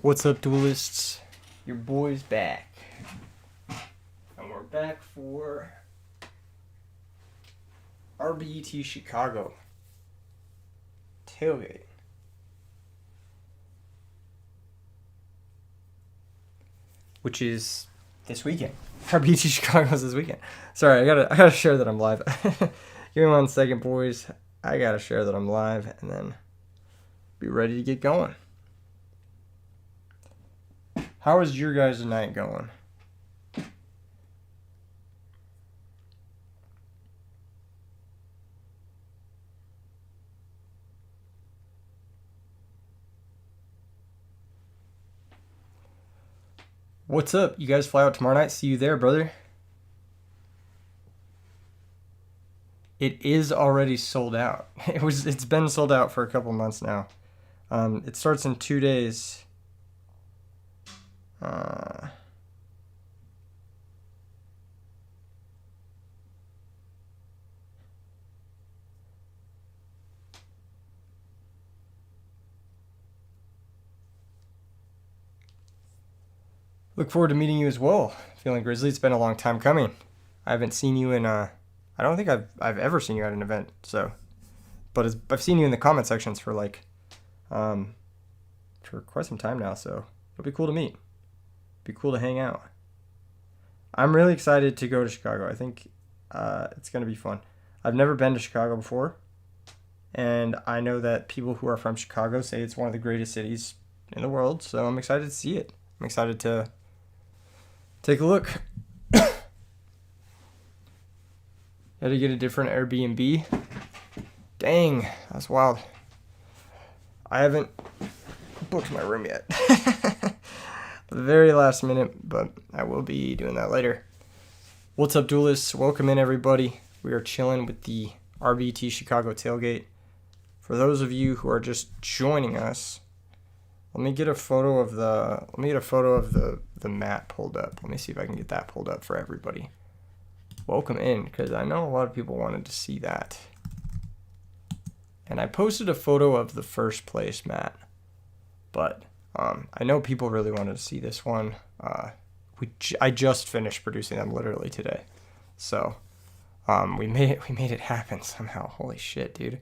What's up, duelists? Your boy's back. And we're back for RBT Chicago. Tailgate. Which is this weekend. RBT Chicago's this weekend. Sorry, I gotta share that I'm live. Give me 1 second, boys. I gotta share that I'm live and then be ready to get going. How is your guys' night going? What's up? You guys fly out tomorrow night? See you there, brother. It is already sold out. It's been sold out for a couple months now. It starts in 2 days. Look forward to meeting you as well, Feeling Grizzly. It's been a long time coming. I haven't seen you in I don't think I've ever seen you at an event. But I've seen you in the comment sections for for quite some time now. So it'll be cool to meet. Be cool to hang out. I'm really excited to go to Chicago. I think it's gonna be fun. I've never been to Chicago before, and I know that people who are from Chicago say it's one of the greatest cities in the world. So I'm excited to see it. I'm excited to take a look. Had to get a different Airbnb. Dang, that's wild. I haven't booked my room yet. The very last minute, but I will be doing that later. What's up, duelists? Welcome in, everybody. We are chilling with the RBT Chicago tailgate. For those of you who are just joining us, let me get a photo of the mat pulled up. Let me see if I can get that pulled up for everybody. Welcome in, because I know a lot of people wanted to see that. And I posted a photo of the first place mat, but I know people really wanted to see this one. I just finished producing them literally today, so we made it happen somehow. Holy shit, dude!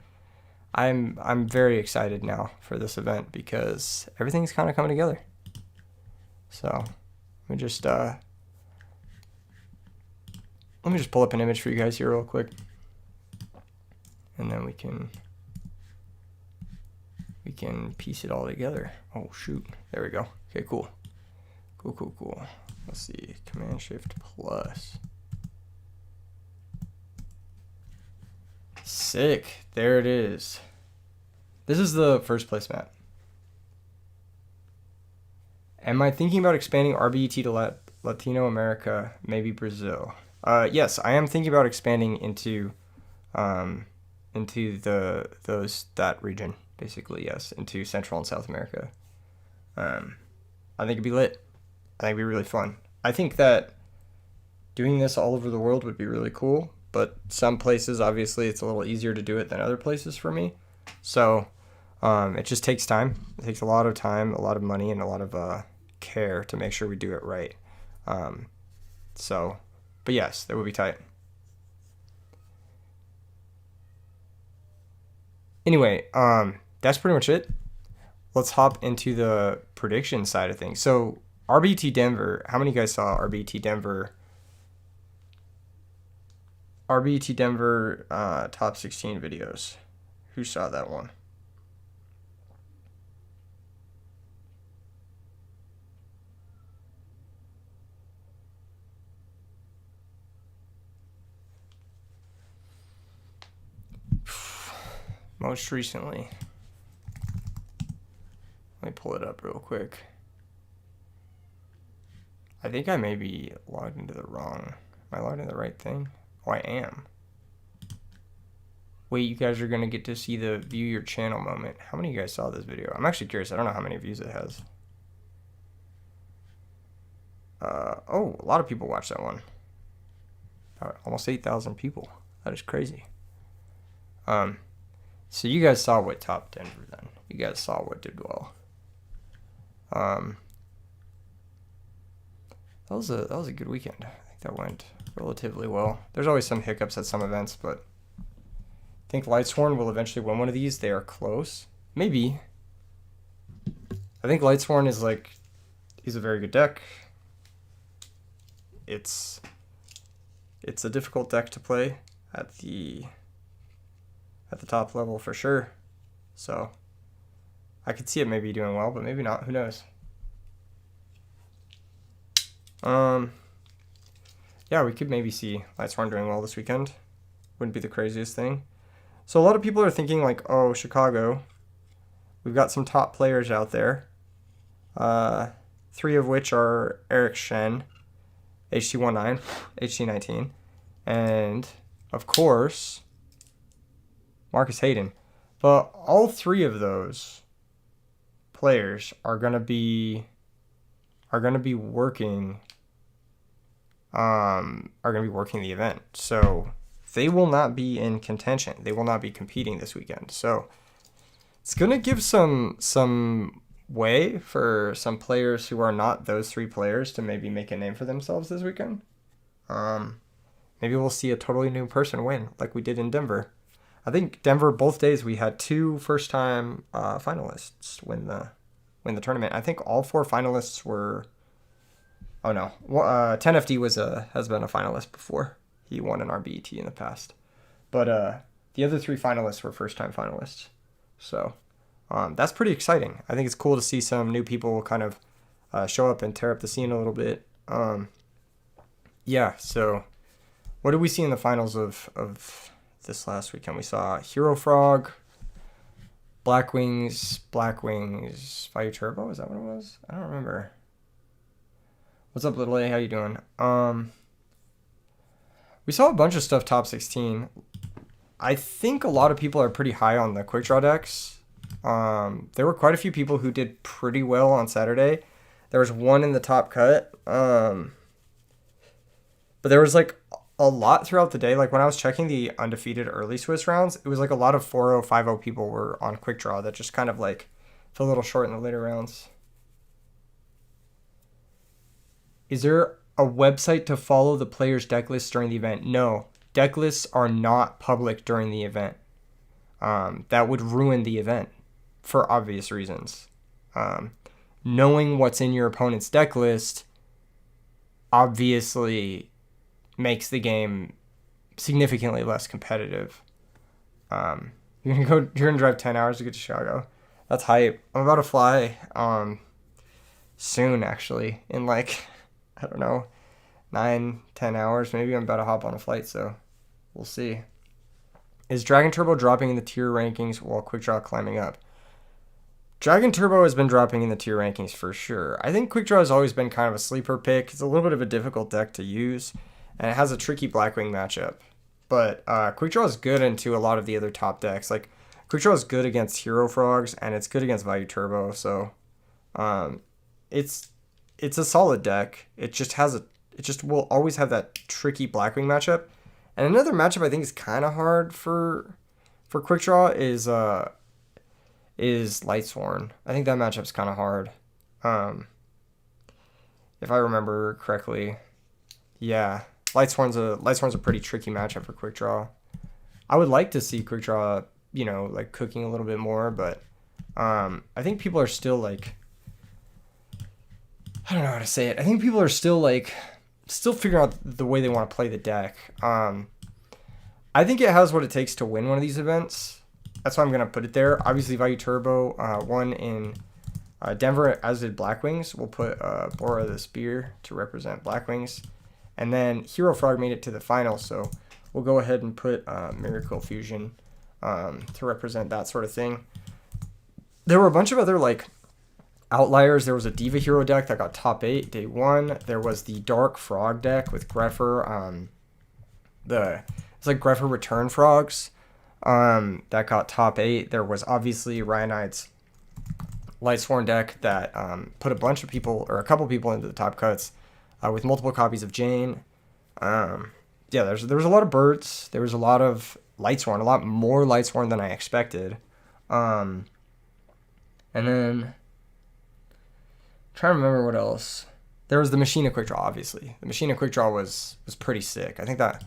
I'm very excited now for this event because everything's kind of coming together. So let me just pull up an image for you guys here real quick, and then we can piece it all together. Oh shoot, there we go. Okay, cool. Let's see, Command Shift plus. Sick, there it is. This is the first place map. Am I thinking about expanding RBET to Latino America, maybe Brazil? Yes, I am thinking about expanding into that region, basically. Yes, into Central and South America. I think it'd be lit. I think it'd be really fun. I think that doing this all over the world would be really cool, but some places, obviously, it's a little easier to do it than other places for me. So it just takes time. It takes a lot of time, a lot of money, and a lot of care to make sure we do it right. But yes, that would be tight. Anyway, that's pretty much it. Let's hop into the prediction side of things. So RBT Denver, how many of you guys saw RBT Denver? RBT Denver top 16 videos. Who saw that one? Most recently. Let me pull it up real quick. I think I may be logged into the wrong. Am I logged into the right thing? Oh, I am. Wait, you guys are going to get to see the view your channel moment. How many of you guys saw this video? I'm actually curious. I don't know how many views it has. Oh, a lot of people watched that one. Almost 8,000 people. That is crazy. So you guys saw what topped Denver then. You guys saw what did well. Um, that was a good weekend. I think that went relatively well. There's always some hiccups at some events, but I think Lightsworn will eventually win one of these. They are close. Maybe. I think Lightsworn is like, he's a very good deck. It's a difficult deck to play at the top level for sure. So I could see it maybe doing well, but maybe not. Who knows? Yeah, we could maybe see Lightsworn doing well this weekend. Wouldn't be the craziest thing. So a lot of people are thinking like, oh, Chicago, we've got some top players out there. 3 of which are Eric Shen, HT19, HT19, and of course Marcus Hayden. But all 3 of those players are gonna be working the event. So they will not be in contention. They will not be competing this weekend. So it's gonna give some way for some players who are not those 3 players to maybe make a name for themselves this weekend. Maybe we'll see a totally new person win, like we did in Denver. I think Denver, both days we had 2 first-time finalists win the tournament. I think all 4 finalists were. Oh no, 10FD has been a finalist before. He won an RBET in the past, but the other 3 finalists were first-time finalists. So that's pretty exciting. I think it's cool to see some new people kind of show up and tear up the scene a little bit. Yeah. So what did we see in the finals of this last weekend? We saw Hero Frog, Blackwings, Fire Turbo. Is that what it was? I don't remember. What's up, Little A? How you doing? We saw a bunch of stuff top 16. I think a lot of people are pretty high on the quick draw decks. There were quite a few people who did pretty well on Saturday. There was 1 in the top cut. But there was like a lot throughout the day. Like when I was checking the undefeated early Swiss rounds, it was like a lot of 4-0, 5-0 people were on quick draw that just kind of like fell a little short in the later rounds. Is there a website to follow the players' deck lists during the event? No, deck lists are not public during the event. That would ruin the event for obvious reasons. Knowing what's in your opponent's deck list obviously makes the game significantly less competitive. You're gonna drive 10 hours to get to Chicago. That's hype. I'm about to fly soon, actually, in like, I don't know, 9-10 hours. Maybe I'm about to hop on a flight, so we'll see. Is Dragon Turbo dropping in the tier rankings while Quick Draw climbing up? Dragon Turbo has been dropping in the tier rankings for sure. I think Quick Draw has always been kind of a sleeper pick. It's a little bit of a difficult deck to use, and it has a tricky Blackwing matchup. But Quick Draw is good into a lot of the other top decks. Like, Quick Draw is good against Hero Frogs, and it's good against Value Turbo, so it's a solid deck. It just will always have that tricky Blackwing matchup. And another matchup I think is kind of hard for Quick Draw is Lightsworn. I think that matchup's kind of hard. If I remember correctly. Yeah, Lightsworn's a pretty tricky matchup for Quick Draw. I would like to see Quick Draw, like cooking a little bit more, but I think people are still like, I don't know how to say it. I think people are still figuring out the way they want to play the deck. I think it has what it takes to win one of these events. That's why I'm going to put it there. Obviously, Value Turbo won in Denver, as did Blackwings. We'll put Bora the Spear to represent Blackwings. And then Hero Frog made it to the final, so we'll go ahead and put Miracle Fusion to represent that sort of thing. There were a bunch of other outliers. There was a Diva Hero deck that got top 8 day 1. There was the Dark Frog deck with Greffer. It's like Greffer Return Frogs that got top 8. There was obviously Ryanide's Lightsworn deck that put a couple people into the top cuts with multiple copies of Jane. There was a lot of birds. There was a lot of Lightsworn, a lot more Lightsworn than I expected. And then trying to remember what else. There was the Machina quick draw, obviously. The Machina quick draw was pretty sick. I think that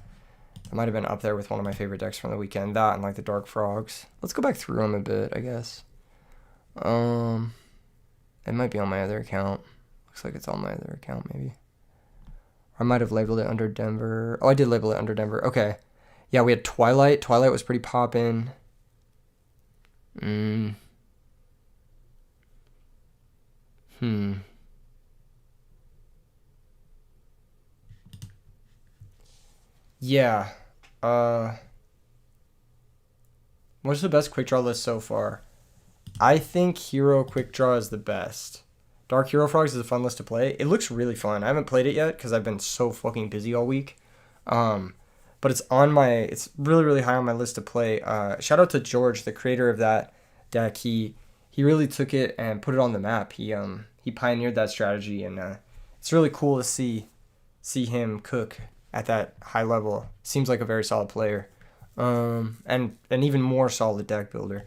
might have been up there with one of my favorite decks from the weekend. That and like the Dark Frogs. Let's go back through them a bit, I guess. It might be on my other account. Looks like it's on my other account, maybe. I might have labeled it under Denver. Oh, I did label it under Denver. Okay. Yeah, we had Twilight. Twilight was pretty poppin'. Yeah. What's the best quick draw list so far? I think Hero quick draw is the best. Dark Hero Frogs is a fun list to play. It looks really fun. I haven't played it yet because I've been so fucking busy all week. But it's really, really high on my list to play. Shout out to George, the creator of that deck. He really took it and put it on the map. He pioneered that strategy, and it's really cool to see him cook at that high level. Seems like a very solid player, and an even more solid deck builder.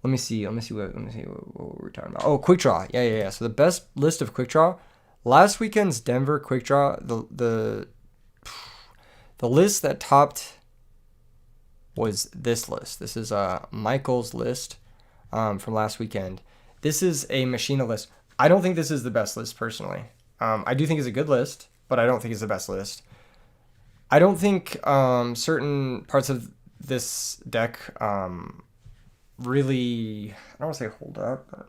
Let me see what we're talking about. Oh, quick draw. Yeah. So the best list of quick draw, last weekend's Denver quick draw. The list that topped was this list. This is Michael's list from last weekend. This is a Machina list. I don't think this is the best list personally. I do think it's a good list, but I don't think it's the best list. I don't think certain parts of this deck really, I don't want to say hold up, but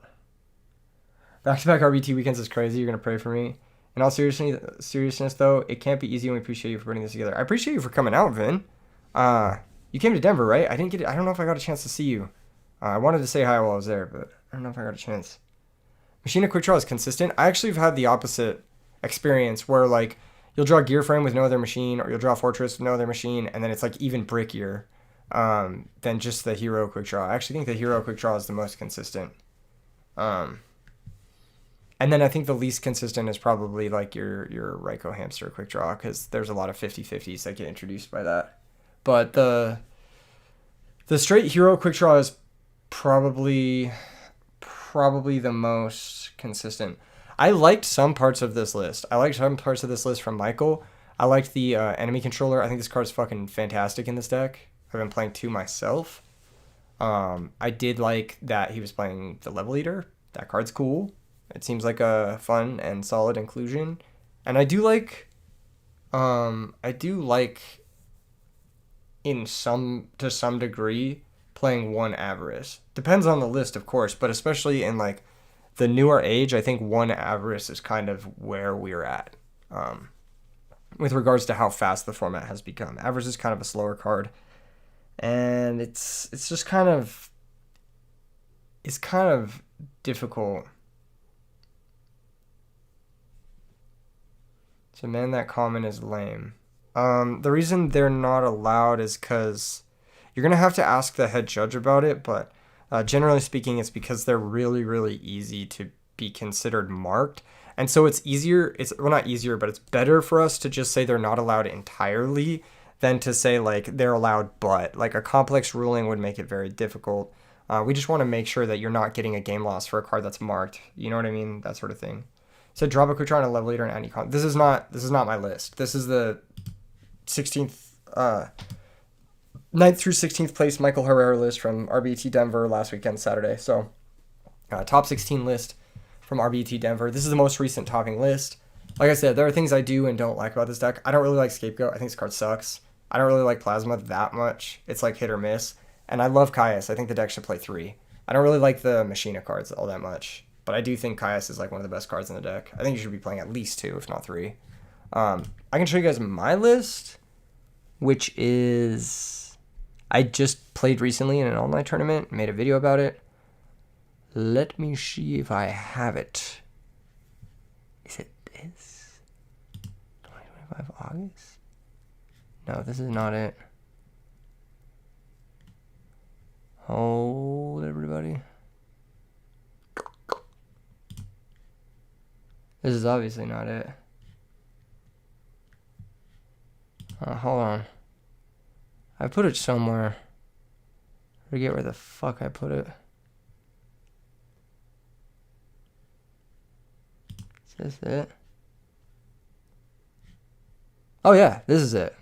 back-to-back RBT weekends is crazy. You're going to pray for me. In all seriousness, though, it can't be easy, and we appreciate you for putting this together. I appreciate you for coming out, Vin. You came to Denver, right? I don't know if I got a chance to see you. I wanted to say hi while I was there, but I don't know if I got a chance. Machina quick draw is consistent. I actually have had the opposite experience where, like, you'll draw Gear Frame with no other machine, or you'll draw Fortress with no other machine, and then it's, like, even brickier than just the Hero quick draw. I actually think the Hero quick draw is the most consistent. And then I think the least consistent is probably like your Ryko Hamster quick draw, because there's a lot of 50-50s that get introduced by that. But the straight Hero quick draw is probably the most consistent. I liked some parts of this list. From Michael. I liked the enemy controller. I think this card's fucking fantastic in this deck. I've been playing 2 myself. I did like that he was playing the Level Eater. That card's cool. It seems like a fun and solid inclusion. And I do like to some degree playing 1 Avarice. Depends on the list, of course, but especially in like the newer age, I think 1 Avarice is kind of where we're at with regards to how fast the format has become. Avarice is kind of a slower card, and it's just kind of difficult to man that common is lame. The reason they're not allowed is because you're going to have to ask the head judge about it, but generally speaking, it's because they're really, really easy to be considered marked. And so it's not easier, but it's better for us to just say they're not allowed entirely than to say, like, they're allowed, but like a complex ruling would make it very difficult. We just want to make sure that you're not getting a game loss for a card that's marked. You know what I mean? That sort of thing. So drop a quick draw on a Level Leader and anti-con. This is not my list. This is the 16th, 9th through 16th place Michael Herrera list from RBT Denver last weekend, Saturday. So top 16 list from RBT Denver. This is the most recent topping list. Like I said, there are things I do and don't like about this deck. I don't really like Scapegoat. I think this card sucks. I don't really like Plasma that much. It's like hit or miss. And I love Caius. I think the deck should play 3. I don't really like the Machina cards all that much. But I do think Caius is like one of the best cards in the deck. I think you should be playing at least 2, if not 3. I can show you guys my list, which is... I just played recently in an online tournament, made a video about it. Let me see if I have it. Is it this? 2025 August? No, this is not it. Hold everybody. This is obviously not it. Hold on. I put it somewhere. I forget where the fuck I put it. Is this it? Oh yeah, this is it.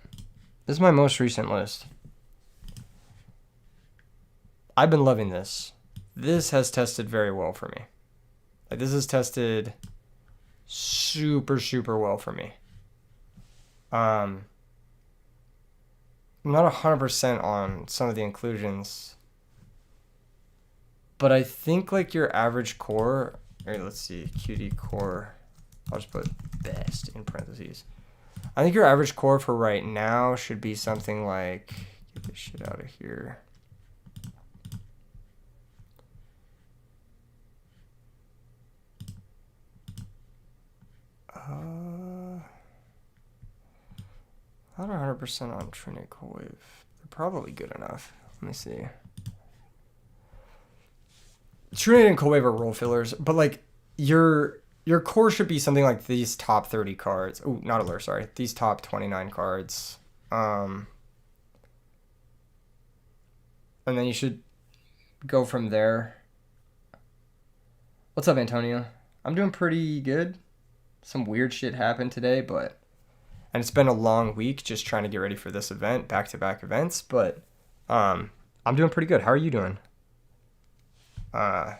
This is my most recent list. I've been loving this. This has tested very well for me. Like, this has tested super, super well for me. I'm not 100% on some of the inclusions, but I think like your average core, or let's see, QD core, I'll just put best in parentheses. I think your average core for right now should be something like, get this shit out of here. Not 100% on Trinity Wave. They're probably good enough. Let me see. Trinity and Cold Wave are role fillers, but like your core should be something like these top 30 cards. Oh, not alert, sorry. These top 29 cards. And then you should go from there. What's up, Antonio? I'm doing pretty good. Some weird shit happened today, but... And it's been a long week just trying to get ready for this event, back-to-back events, but I'm doing pretty good. How are you doing? Yeah,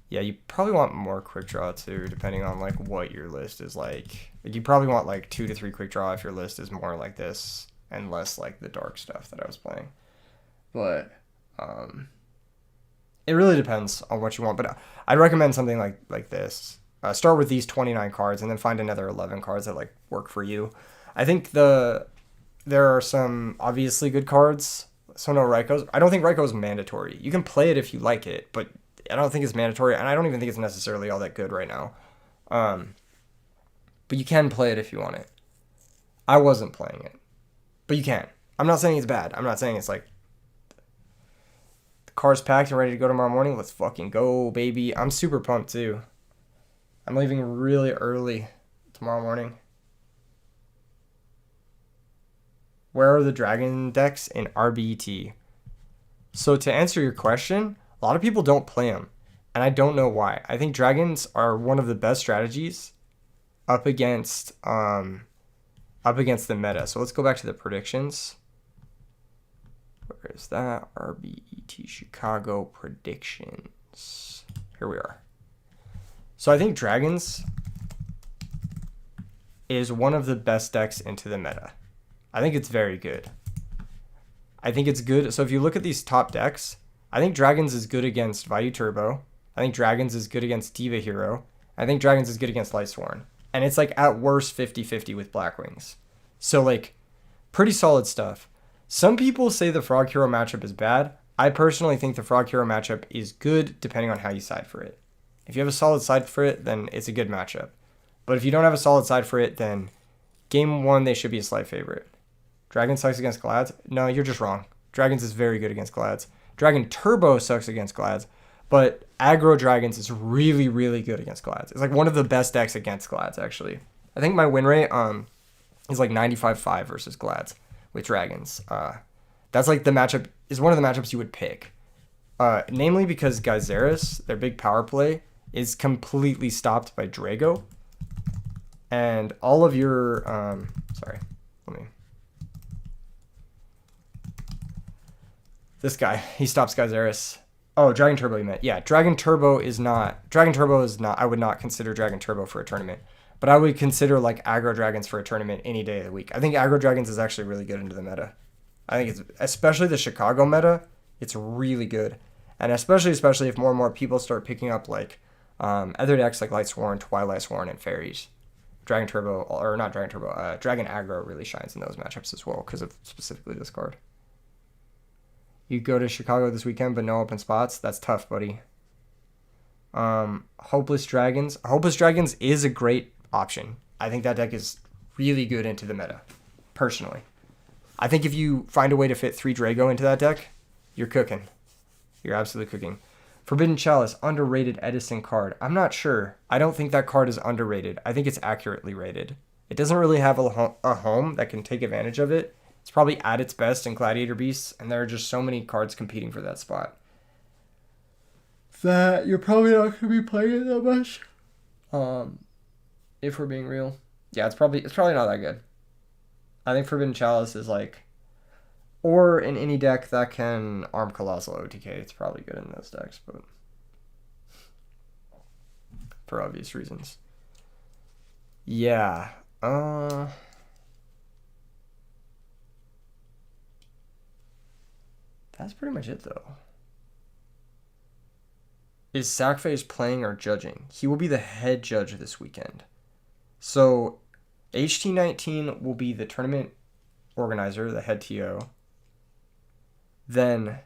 you probably want more quick draw too, depending on like what your list is like. You probably want like 2 to 3 quick draw if your list is more like this and less like the dark stuff that I was playing. But it really depends on what you want. But I'd recommend something like this. Start with these 29 cards and then find another 11 cards that like work for you. I think there are some obviously good cards. So no Raikou. I don't think Raikou is mandatory. You can play it if you like it, but I don't think it's mandatory, and I don't even think it's necessarily all that good right now. But you can play it if you want it. I wasn't playing it, but you can. I'm not saying it's bad. I'm not saying it's like the car's packed and ready to go tomorrow morning. Let's fucking go, baby. I'm super pumped too. I'm leaving really early tomorrow morning. Where are the dragon decks in RBET? So to answer your question, a lot of people don't play them, and I don't know why. I think dragons are one of the best strategies up against the meta. So let's go back to the predictions. Where is that? RBET Chicago predictions. Here we are. So I think dragons is one of the best decks into the meta. I think it's very good. I think it's good. So if you look at these top decks, I think dragons is good against Vayu Turbo. I think dragons is good against Diva Hero. I think dragons is good against Lightsworn. And it's like at worst 50-50 with Blackwings. So like pretty solid stuff. Some people say the Frog Hero matchup is bad. I personally think the Frog Hero matchup is good depending on how you side for it. If you have a solid side for it, then it's a good matchup. But if you don't have a solid side for it, then game 1, they should be a slight favorite. Dragon sucks against Glads? No, you're just wrong. Dragons is very good against Glads. Dragon Turbo sucks against Glads, but aggro Dragons is really, really good against Glads. It's like one of the best decks against Glads, actually. I think my win rate is like 95-5 versus Glads with Dragons. That's like the matchup, is one of the matchups you would pick. Namely because Gyzerus, their big power play, is completely stopped by Drago. And all of your, this guy, he stops Gyzerus. Oh, Dragon Turbo you meant. Yeah, Dragon Turbo is not, I would not consider Dragon Turbo for a tournament. But I would consider like aggro dragons for a tournament any day of the week. I think aggro dragons is actually really good into the meta. I think it's, especially the Chicago meta, it's really good. And especially if more and more people start picking up like other decks like Lightsworn, Twilight Sworn, and Fairies. Dragon Turbo, or not Dragon Turbo, Dragon Aggro really shines in those matchups as well because of specifically this card. You go to Chicago this weekend, but no open spots. That's tough, buddy. Hopeless Dragons. Hopeless Dragons is a great option. I think that deck is really good into the meta, personally. I think if you find a way to fit 3 Drago into that deck, you're cooking. You're absolutely cooking. Forbidden Chalice, underrated Edison card. I'm not sure. I don't think that card is underrated. I think it's accurately rated. It doesn't really have a home that can take advantage of it. It's probably at its best in Gladiator Beasts, and there are just so many cards competing for that spot that you're probably not going to be playing it that much. if we're being real. Yeah, it's probably not that good. I think Forbidden Chalice is like, or in any deck that can arm Colossal OTK, it's probably good in those decks, but for obvious reasons. Yeah. That's pretty much it though. Is Sackface playing or judging? He will be the head judge this weekend. So HT19 will be the tournament organizer, the head TO. Then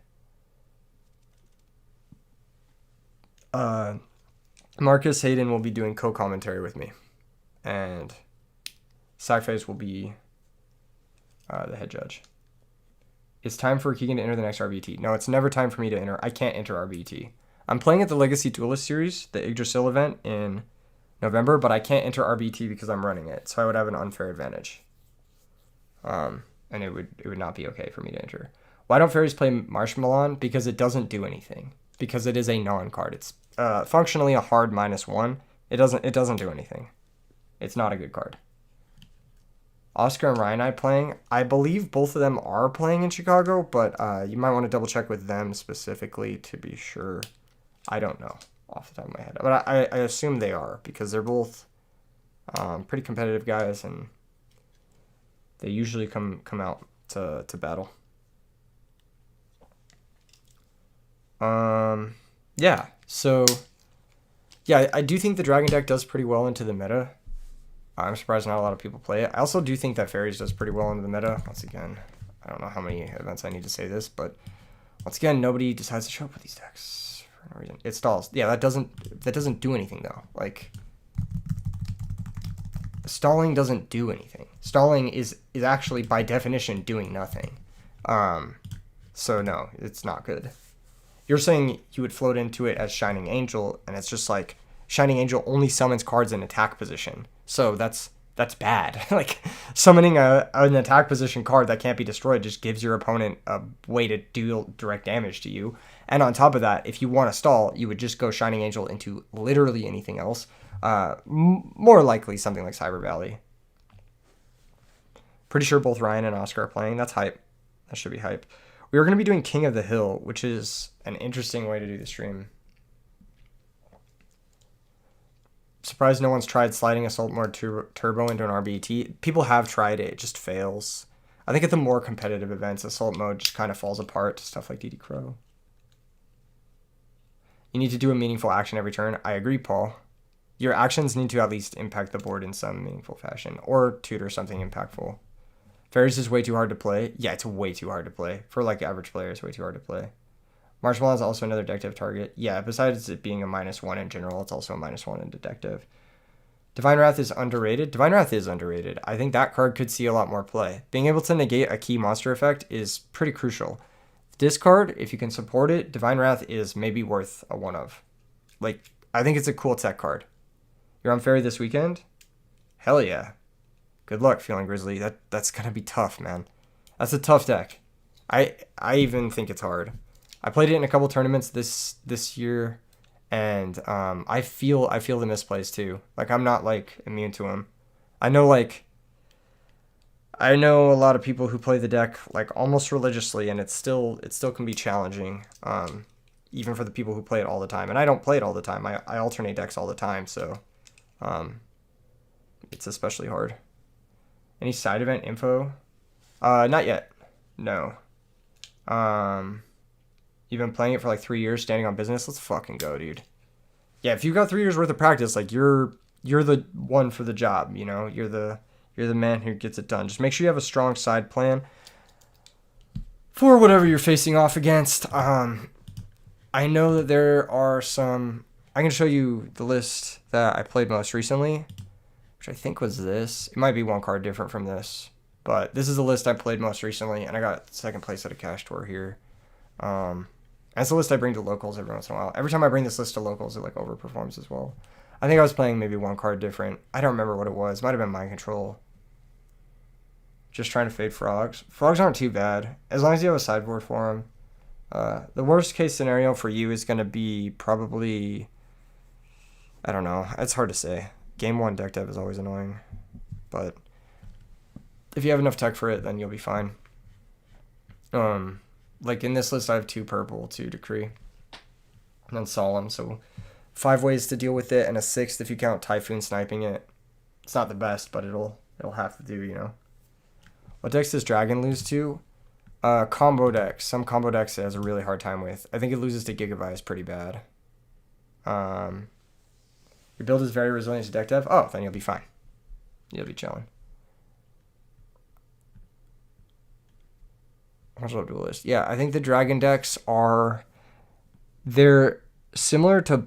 Marcus Hayden will be doing co-commentary with me. And Sackface will be the head judge. It's time for Keegan to enter the next RBT. No, it's never time for me to enter. I can't enter RBT. I'm playing at the Legacy Duelist Series, the Yggdrasil event in November, but I can't enter RBT because I'm running it, so I would have an unfair advantage. And it would not be okay for me to enter. Why don't fairies play Marshmallow? Because it doesn't do anything. Because it is a non-card. It's functionally a hard -1. It doesn't do anything. It's not a good card. Oscar and Ryan playing. I believe both of them are playing in Chicago, but you might want to double check with them specifically to be sure. I don't know off the top of my head, but I assume they are because they're both pretty competitive guys, and they usually come out to battle. Yeah. So yeah, I do think the Dragon deck does pretty well into the meta. I'm surprised not a lot of people play it. I also do think that Fairies does pretty well into the meta. Once again, I don't know how many events I need to say this, but once again, nobody decides to show up with these decks for no reason. It stalls. Yeah, that doesn't do anything though. Like, stalling doesn't do anything. Stalling is actually by definition doing nothing. So no, it's not good. You're saying you would float into it as Shining Angel, and it's just like Shining Angel only summons cards in attack position. So that's bad. Like, summoning an attack position card that can't be destroyed just gives your opponent a way to deal direct damage to you. And on top of that, if you want to stall, you would just go Shining Angel into literally anything else. More likely something like Cyber Valley. Pretty sure both Ryan and Oscar are playing. That's hype. That should be hype. We are going to be doing King of the Hill, which is an interesting way to do the stream. Surprised no one's tried sliding Assault Mode Turbo into an RBT. People have tried it. It just fails. I think at the more competitive events, Assault Mode just kind of falls apart to stuff like DD Crow. You need to do a meaningful action every turn. I agree, Paul. Your actions need to at least impact the board in some meaningful fashion, or tutor something impactful. Fairies is way too hard to play. Yeah, it's way too hard to play. For like average players, way too hard to play. Marshmallow is also another detective target. Yeah, besides it being a -1 in general, it's also a -1 in detective. Divine Wrath is underrated. Divine Wrath is underrated. I think that card could see a lot more play. Being able to negate a key monster effect is pretty crucial. Discard, if you can support it, Divine Wrath is maybe worth a 1-of. Like, I think it's a cool tech card. You're on Fairy this weekend? Hell yeah. Good luck, Feeling Grizzly. That's gonna be tough, man. That's a tough deck. I even think it's hard. I played it in a couple tournaments this year, and I feel the misplays too. Like, I'm not like immune to them. I know a lot of people who play the deck like almost religiously, and it still can be challenging. Even for the people who play it all the time. And I don't play it all the time. I alternate decks all the time, so it's especially hard. Any side event info? Not yet. No. You've been playing it for like 3 years, standing on business. Let's fucking go, dude. Yeah, if you got 3 years worth of practice, like you're the one for the job. You know, you're the man who gets it done. Just make sure you have a strong side plan for whatever you're facing off against. I know that there are some. I can show you the list that I played most recently, which I think was this. It might be one card different from this, but this is the list I played most recently, and I got second place at a cash tour here. That's the list I bring to locals every once in a while. Every time I bring this list to locals, it like overperforms as well. I think I was playing maybe one card different. I don't remember what it was. It might have been Mind Control. Just trying to fade frogs. Frogs aren't too bad, as long as you have a sideboard for them. The worst case scenario for you is going to be probably, I don't know. It's hard to say. Game 1 deck dev is always annoying. But if you have enough tech for it, then you'll be fine. Like in this list, I have 2 purple, 2 decree, and then solemn. So 5 ways to deal with it, and a 6th if you count typhoon sniping it. It's not the best, but it'll have to do, you know. What decks does dragon lose to? Combo decks. Some combo decks it has a really hard time with. I think it loses to Gigabyte pretty bad. Your build is very resilient to deck dev. Oh, then you'll be fine. You'll be chilling. What's up, duelist? Yeah, I think the dragon decks they're similar to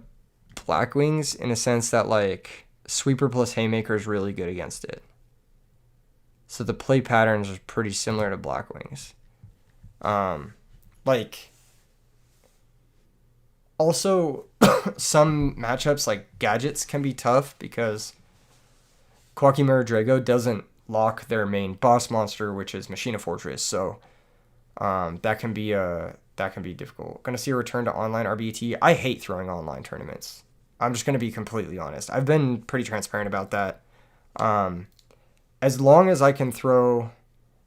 Blackwings in a sense that like sweeper plus haymaker is really good against it. So the play patterns are pretty similar to Blackwings. Like also some matchups like gadgets can be tough because Quackimera Drago doesn't lock their main boss monster, which is Machina Fortress. So that can be difficult. Gonna see a return to online RBT. I hate throwing online tournaments. I'm just gonna be completely honest. I've been pretty transparent about that. As long as I can throw,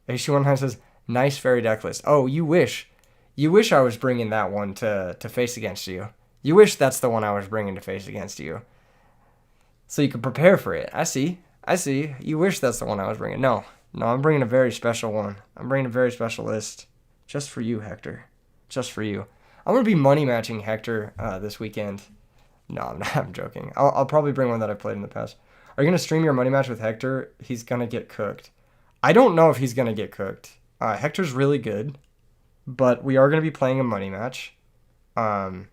HC19 says, nice fairy deck list. Oh, you wish I was bringing that one to face against you. You wish that's the one I was bringing to face against you. So you could prepare for it. I see. You wish that's the one I was bringing. No, I'm bringing a very special one. I'm bringing a very special list. Just for you, Hector. Just for you. I'm going to be money matching Hector this weekend. No, I'm not. I'm joking. I'll probably bring one that I've played in the past. Are you going to stream your money match with Hector? He's going to get cooked. I don't know if he's going to get cooked. Hector's really good, but we are going to be playing a money match. I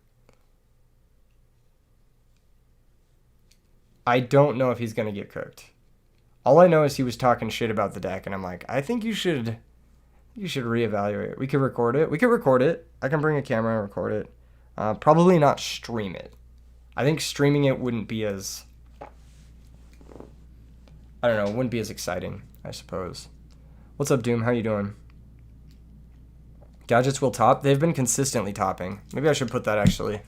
don't know if he's going to get cooked. All I know is he was talking shit about the deck, and I'm like, I think you should reevaluate. We could record it. I can bring a camera and record it. Probably not stream it. I think streaming it wouldn't be as, wouldn't be as exciting, I suppose. What's up, Doom? How you doing? Gadgets will top. They've been consistently topping. Maybe I should put that, actually.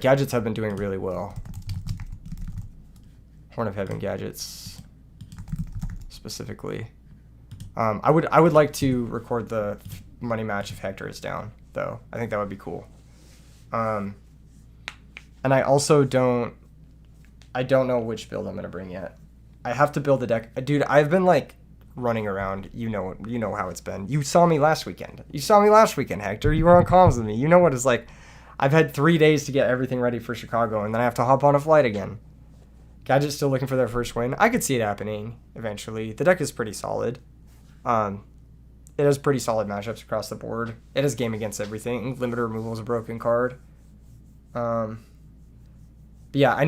Gadgets have been doing really well. Horn of Heaven gadgets, specifically. I would like to record the money match if Hector is down, though. I think that would be cool. And I also don't know which build I'm gonna bring yet. I have to build a deck. Dude, I've been like running around. You know how it's been. You saw me last weekend, Hector. You were on comms with me. You know what it's like. I've had 3 days to get everything ready for Chicago, and then I have to hop on a flight again. Gadget's still looking for their first win. I could see it happening eventually. The deck is pretty solid. It has pretty solid matchups across the board. It has game against everything. Limiter removal is a broken card. But yeah,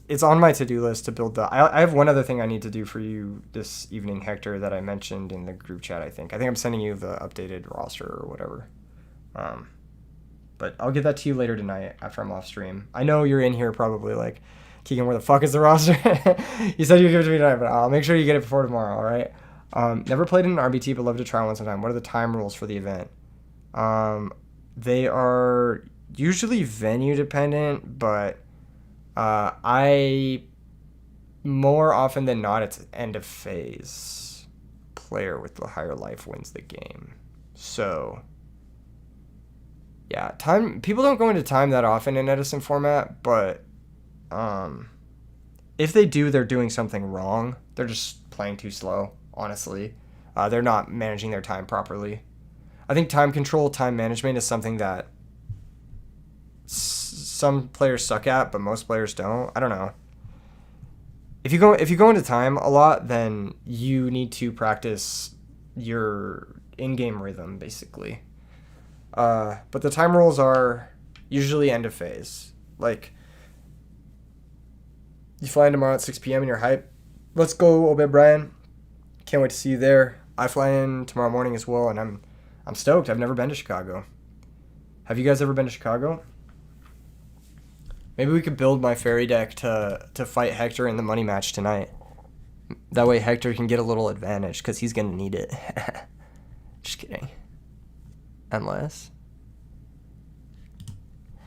it's on my to-do list to build I have one other thing I need to do for you this evening, Hector, that I mentioned in the group chat, I think. I'm sending you the updated roster or whatever. But I'll get that to you later tonight after I'm off stream. I know you're in here probably like, Keegan, where the fuck is the roster? You said you'd give it to me tonight, but I'll make sure you get it before tomorrow, all right? Never played in an RBT, but love to try one sometime. What are the time rules for the event? They are usually venue dependent, but I more often than not, it's end of phase. Player with the higher life wins the game. So yeah, people don't go into time that often in Edison format, but if they do, they're doing something wrong. They're just playing too slow, honestly. They're not managing their time properly. I think time control, time management is something that some players suck at, but most players don't. I don't know. If you go into time a lot, then you need to practice your in-game rhythm, basically. But the time rules are usually end of phase. Like, you fly in tomorrow at 6 p.m. and you're hyped. Let's go, Obed Brian. Can't wait to see you there. I fly in tomorrow morning as well, and I'm stoked. I've never been to Chicago. Have you guys ever been to Chicago? Maybe we could build my fairy deck to fight Hector in the money match tonight. That way Hector can get a little advantage, because he's going to need it. Just kidding. Unless...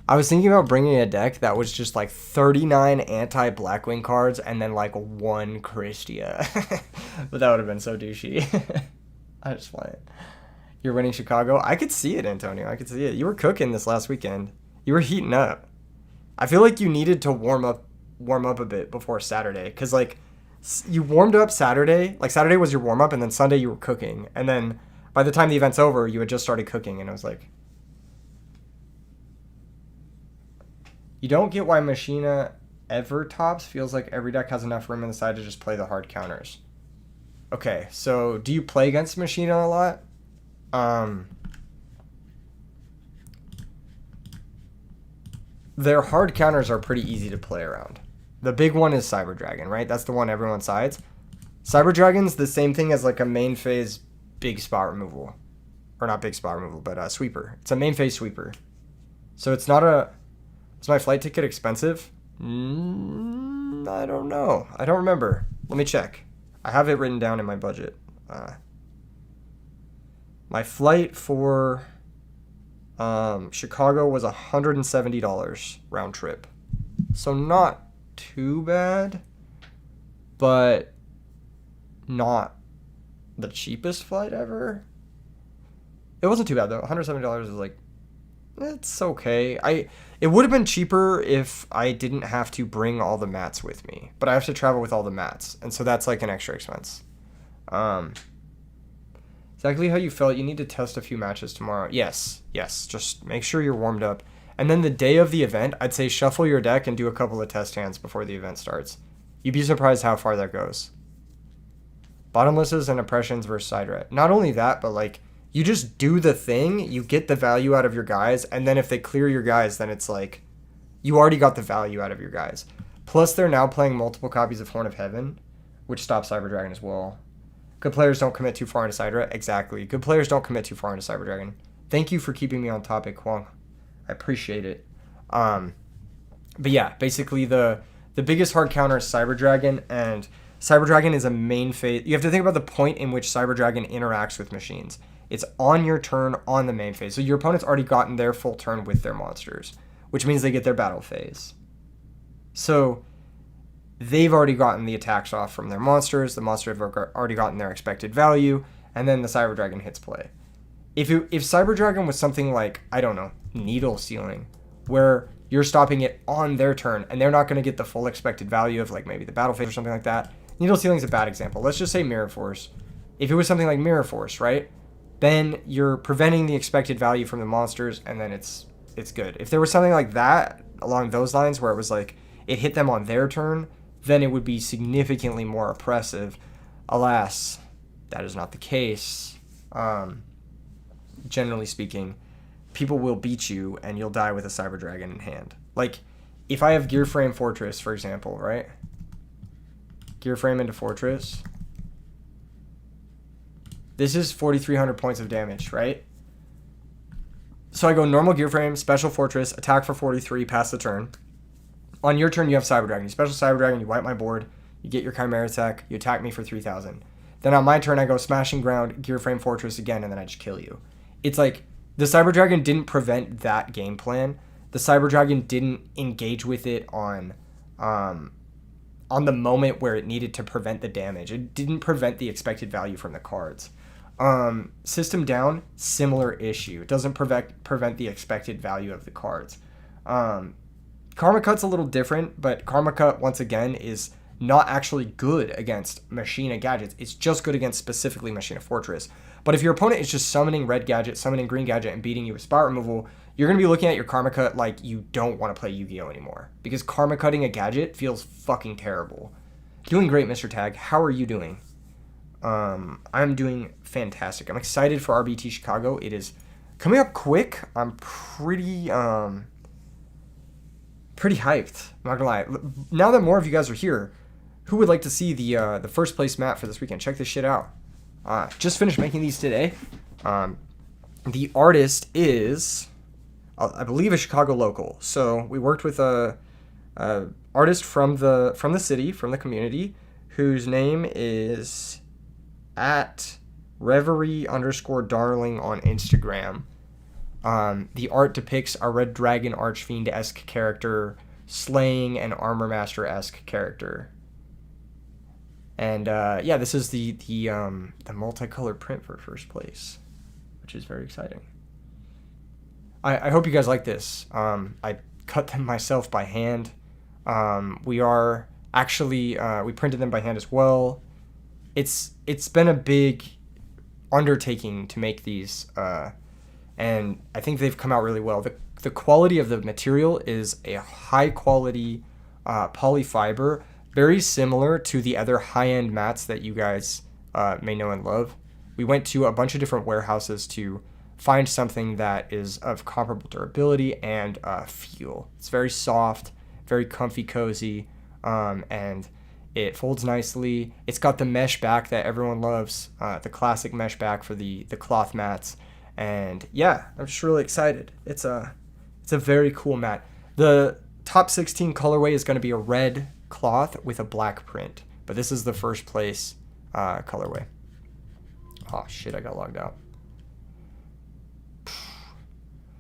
I was thinking about bringing a deck that was just like 39 anti-Blackwing cards and then like one Christia. But that would have been so douchey. I just want it. You're winning Chicago? I could see it, Antonio. I could see it. You were cooking this last weekend. You were heating up. I feel like you needed to warm up a bit before Saturday. Because like you warmed up Saturday. Like Saturday was your warm up and then Sunday you were cooking. And then by the time the event's over, you had just started cooking. And I was like... You don't get why Machina ever tops. Feels like every deck has enough room on the side to just play the hard counters. Okay, so do you play against Machina a lot? Their hard counters are pretty easy to play around. The big one is Cyber Dragon, right? That's the one everyone sides. Cyber Dragon's the same thing as like a main phase big spot removal. Or not big spot removal, but a sweeper. It's a main phase sweeper. So it's not a... Is my flight ticket expensive? I don't know. I don't remember. Let me check. I have it written down in my budget. My flight for Chicago was $170 round trip. So not too bad, but not the cheapest flight ever. It wasn't too bad though. $170 is like, it's okay. It would have been cheaper if I didn't have to bring all the mats with me, but I have to travel with all the mats, and so that's like an extra expense. Exactly how you felt. You need to test a few matches tomorrow. Yes. Just make sure you're warmed up, and then the day of the event, I'd say shuffle your deck and do a couple of test hands before the event starts. You'd be surprised how far that goes. Bottomlesses and oppressions versus side ret. Not only that, but like. You just do the thing, you get the value out of your guys, and then if they clear your guys, then it's like, you already got the value out of your guys. Plus, they're now playing multiple copies of Horn of Heaven, which stops Cyber Dragon as well. Good players don't commit too far into Sidra. Exactly. Good players don't commit too far into Cyber Dragon. Thank you for keeping me on topic, Kwong. I appreciate it. But yeah, basically the biggest hard counter is Cyber Dragon, and Cyber Dragon is a main phase. You have to think about the point in which Cyber Dragon interacts with machines. It's on your turn on the main phase. So your opponent's already gotten their full turn with their monsters, which means they get their battle phase. So they've already gotten the attacks off from their monsters. The monsters have already gotten their expected value, and then the Cyber Dragon hits play. If Cyber Dragon was something like, I don't know, Needle Sealing, where you're stopping it on their turn, and they're not going to get the full expected value of like maybe the battle phase or something like that. Needle Sealing is a bad example. Let's just say Mirror Force. If it was something like Mirror Force, right? Then you're preventing the expected value from the monsters, and then it's good. If there was something like that along those lines where it was like it hit them on their turn, then it would be significantly more oppressive. Alas, that is not the case. Generally speaking, people will beat you, and you'll die with a Cyber Dragon in hand. Like, if I have Gear Frame Fortress, for example, right? Gear Frame into Fortress... This is 4,300 points of damage, right? So I go normal Gear Frame, Special Fortress, attack for 43, pass the turn. On your turn, you have Cyber Dragon. You Special Cyber Dragon, you wipe my board, you get your Chimera attack, you attack me for 3,000. Then on my turn, I go Smashing Ground, Gear Frame Fortress again, and then I just kill you. It's like, the Cyber Dragon didn't prevent that game plan. The Cyber Dragon didn't engage with it on the moment where it needed to prevent the damage. It didn't prevent the expected value from the cards. System down, similar issue. It doesn't prevent the expected value of the cards. Karma Cut's a little different, but Karma Cut, once again, is not actually good against Machina gadgets. It's just good against specifically Machina Fortress. But if your opponent is just summoning red gadget, summoning green gadget, and beating you with spot removal, you're going to be looking at your Karma Cut like you don't want to play Yu-Gi-Oh anymore. Because Karma Cutting a gadget feels fucking terrible. Doing great, Mr. Tag. How are you doing? I'm doing fantastic. I'm excited for RBT Chicago. It is coming up quick. I'm pretty hyped. I'm not gonna lie. Now that more of you guys are here, who would like to see the first place map for this weekend? Check this shit out. Just finished making these today. The artist is, I believe, a Chicago local. So we worked with a artist from the city, from the community, whose name is at Reverie_Darling on Instagram. The art depicts a Red Dragon Archfiend-esque character slaying an Armor Master-esque character. And yeah, this is the multicolored print for first place, which is very exciting. I hope you guys like this. I cut them myself by hand. We are actually we printed them by hand as well. It's been a big undertaking to make these, and I think they've come out really well. The quality of the material is a high quality polyfiber, very similar to the other high-end mats that you guys may know and love. We went to a bunch of different warehouses to find something that is of comparable durability and feel. It's very soft, very comfy, cozy, and it folds nicely. It's got the mesh back that everyone loves, the classic mesh back for the cloth mats. And yeah, I'm just really excited. It's a very cool mat. The top 16 colorway is going to be a red cloth with a black print, but this is the first place colorway. Oh shit, I got logged out.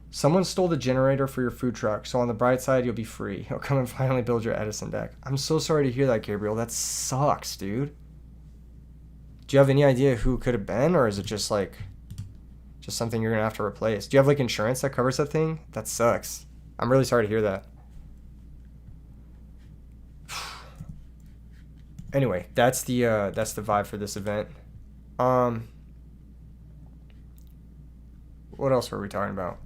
Someone stole the generator for your food truck, so on the bright side, you'll be free. He'll come and finally build your Edison deck. I'm so sorry to hear that, Gabriel. That sucks, dude. Do you have any idea who it could have been, or is it just like just something you're gonna have to replace? Do you have like insurance that covers that thing? That sucks. I'm really sorry to hear that. Anyway, that's the vibe for this event. What else were we talking about?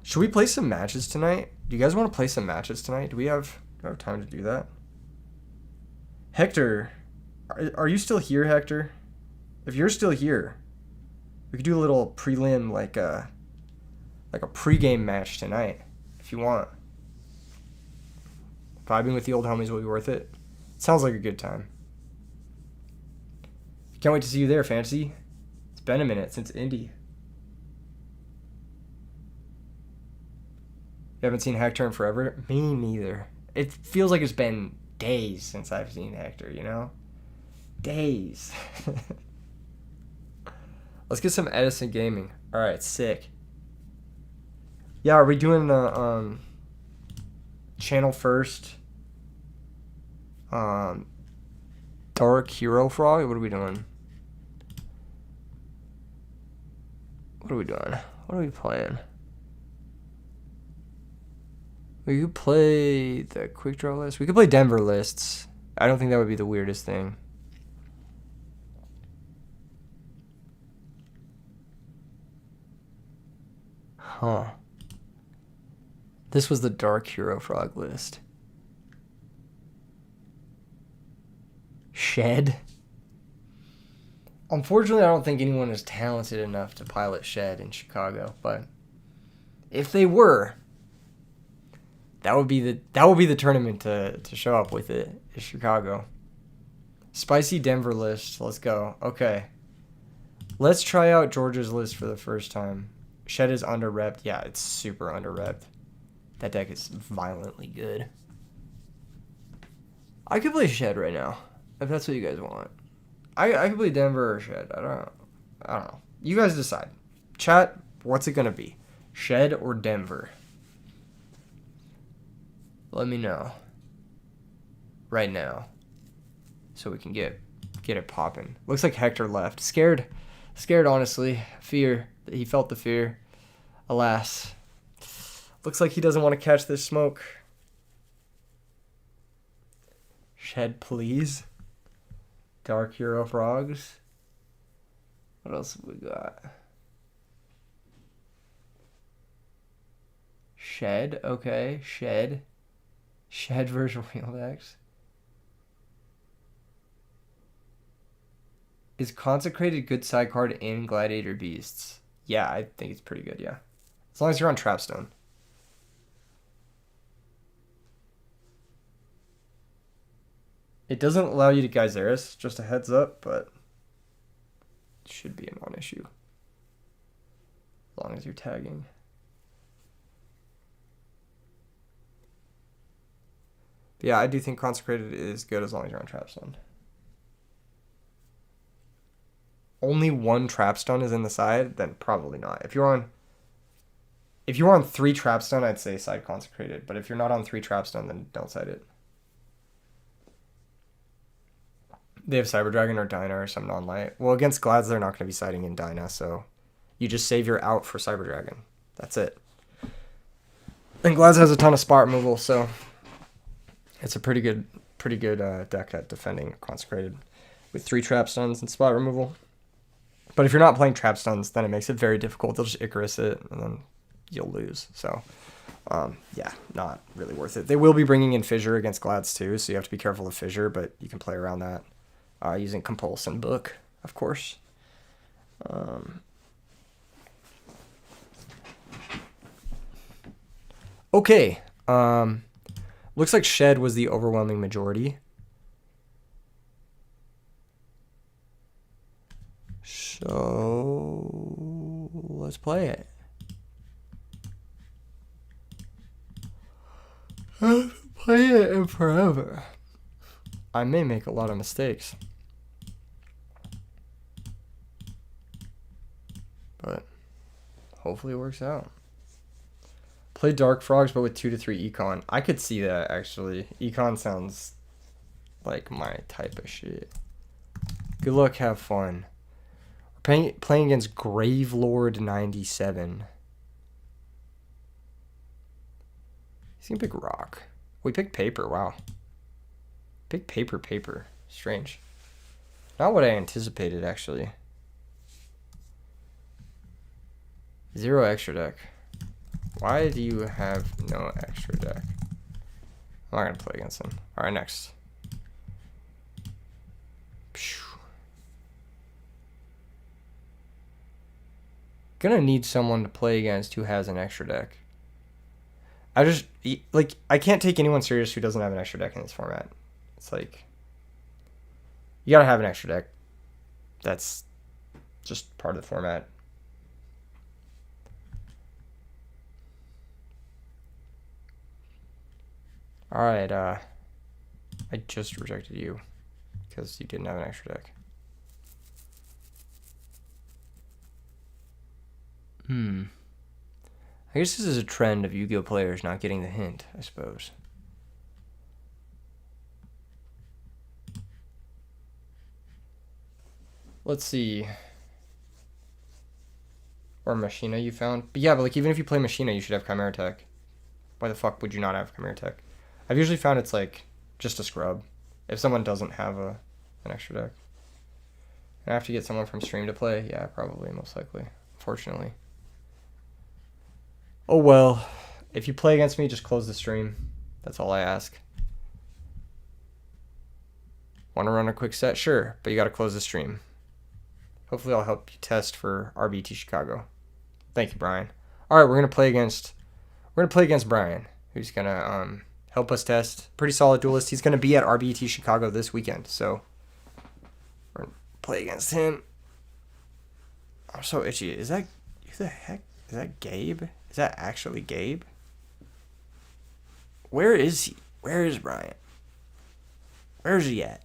Should we play some matches tonight? Do you guys want to play some matches tonight? Do we have time to do that? Hector, are you still here, Hector? If you're still here, we could do a little prelim, like a pregame match tonight, if you want. Vibing with the old homies will be worth it. Sounds like a good time. Can't wait to see you there, Fantasy. It's been a minute since Indy. You haven't seen Hector in forever? Me neither. It feels like it's been days since I've seen Hector, you know? Days. Let's get some Edison gaming. Alright, sick. Yeah, are we doing the channel first? Dark Hero Frog? What are we doing? What are we doing? What are we playing? We could play the quick draw list. We could play Denver lists. I don't think that would be the weirdest thing. Huh. This was the Dark Hero Frog list. Shed? Unfortunately, I don't think anyone is talented enough to pilot Shed in Chicago, but if they were, that would be the tournament to show up with it in Chicago. Spicy Denver list. Let's go. Okay. Let's try out Georgia's list for the first time. Shed is under-repped. Yeah, it's super under-repped. That deck is violently good. I could play Shed right now, if that's what you guys want. I could play Denver or Shed. I don't know. You guys decide. Chat, what's it gonna be? Shed or Denver? Let me know. Right now. So we can get it popping. Looks like Hector left. Scared honestly. Fear. He felt the fear. Alas. Looks like he doesn't want to catch this smoke. Shed, please. Dark Hero Frogs. What else have we got? Shed, okay. Shed versus Real decks. Is Consecrated good side card in Gladiator Beasts? Yeah, I think it's pretty good, yeah. As long as you're on Trapstone. It doesn't allow you to Geyseris, just a heads up, but it should be a non-issue. As long as you're tagging. But yeah, I do think Consecrated is good as long as you're on Trapstone. Only one Trapstone is in the side, then probably not. If you're on If you're on 3 Trapstone, I'd say side Consecrated. But if you're not on 3 Trapstone, then don't side it. They have Cyber Dragon or Dyna or some non-light. Well, against Glads, they're not going to be siding in Dyna, so you just save your out for Cyber Dragon. That's it. And Glads has a ton of spot removal, so it's a pretty good deck at defending Consecrated with 3 Trapstones and spot removal. But if you're not playing Trapstones, then it makes it very difficult. They'll just Icarus it, and then you'll lose. So, yeah, not really worth it. They will be bringing in Fissure against Glads too, so you have to be careful of Fissure, but you can play around that using Compulse and Book, of course. Okay. Looks like Shed was the overwhelming majority. So let's play it. Play it in forever. I may make a lot of mistakes, but hopefully it works out. Play Dark Frogs, but with 2 to 3 Econ. I could see that, actually. Econ sounds like my type of shit. Good luck, have fun. We're playing against Gravelord 97. He's gonna pick Rock. We picked Paper, wow. Pick Paper. Strange. Not what I anticipated, actually. 0 extra deck. Why do you have no extra deck? I'm not going to play against him. Alright, next. Gonna need someone to play against who has an extra deck. I can't take anyone serious who doesn't have an extra deck in this format. It's like, you gotta have an extra deck. That's just part of the format. Alright, I just rejected you because you didn't have an extra deck. I guess this is a trend of Yu-Gi-Oh players not getting the hint, I suppose. Let's see. Or Machina you found. But yeah, but like even if you play Machina, you should have Chimera Tech. Why the fuck would you not have Chimera Tech? I've usually found it's like just a scrub if someone doesn't have an extra deck. And I have to get someone from stream to play. Yeah, probably, most likely. Unfortunately. Oh well. If you play against me, just close the stream. That's all I ask. Want to run a quick set? Sure, but you got to close the stream. Hopefully I'll help you test for RBT Chicago. Thank you, Brian. All right, we're going to play against Brian, who's going to help us test. Pretty solid duelist. He's going to be at RBT Chicago this weekend, so we're going to play against him. I'm so itchy. Is that, who the heck? Is that Gabe? Is that actually Gabe? Where is he? Where is Brian? Where's he at?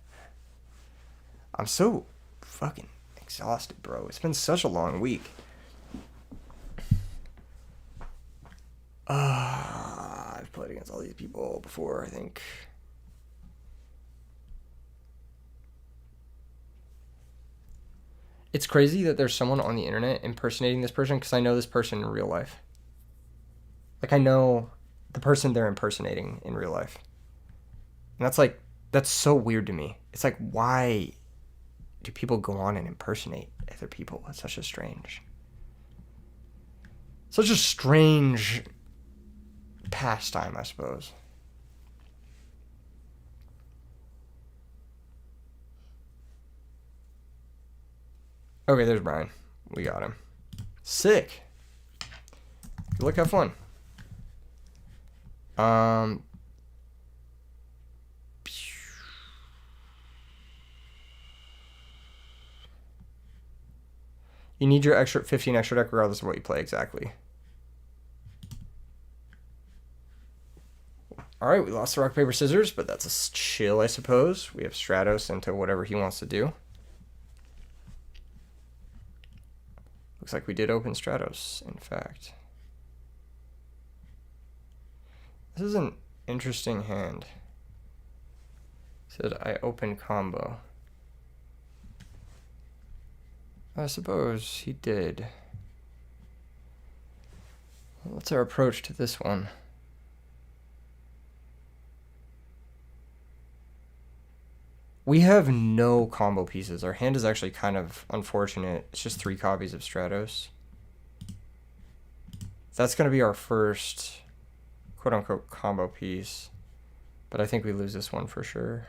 I'm so fucking exhausted, bro. It's been such a long week. I've played against all these people before, I think. It's crazy that there's someone on the internet impersonating this person because I know this person in real life. Like, I know the person they're impersonating in real life. And that's so weird to me. It's like, why do people go on and impersonate other people? It's such a strange pastime, I suppose. Okay, there's Brian. We got him. Sick. Good luck, have fun. You need your 15 extra deck regardless of what you play exactly. Alright, we lost the rock, paper, scissors, but that's a chill, I suppose. We have Stratos into whatever he wants to do. Looks like we did open Stratos, in fact. This is an interesting hand. Said I open combo. I suppose he did. What's our approach to this one? We have no combo pieces. Our hand is actually kind of unfortunate. It's just 3 copies of Stratos. That's going to be our first quote-unquote combo piece. But I think we lose this one for sure.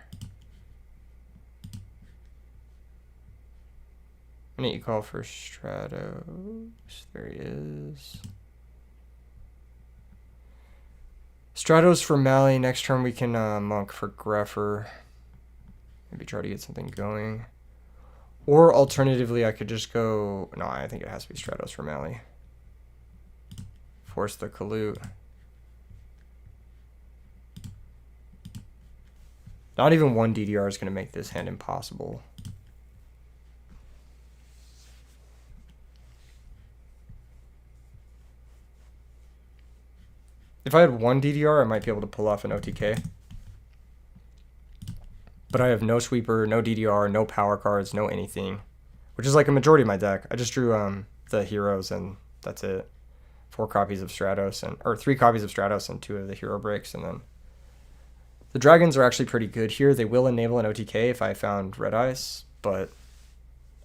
I need to call for Stratos. There he is. Stratos for Mally. Next turn we can monk for Greffer. Maybe try to get something going. Or alternatively, I could just go... No, I think it has to be Stratos for Mally. Force the Kalute. Not even one DDR is going to make this hand impossible. If I had one DDR, I might be able to pull off an OTK. But I have no sweeper, no DDR, no power cards, no anything. Which is like a majority of my deck. I just drew the heroes and that's it. 4 copies of Stratos, or 3 copies of Stratos and 2 of the hero breaks. And then the dragons are actually pretty good here. They will enable an OTK if I found Red Eyes. But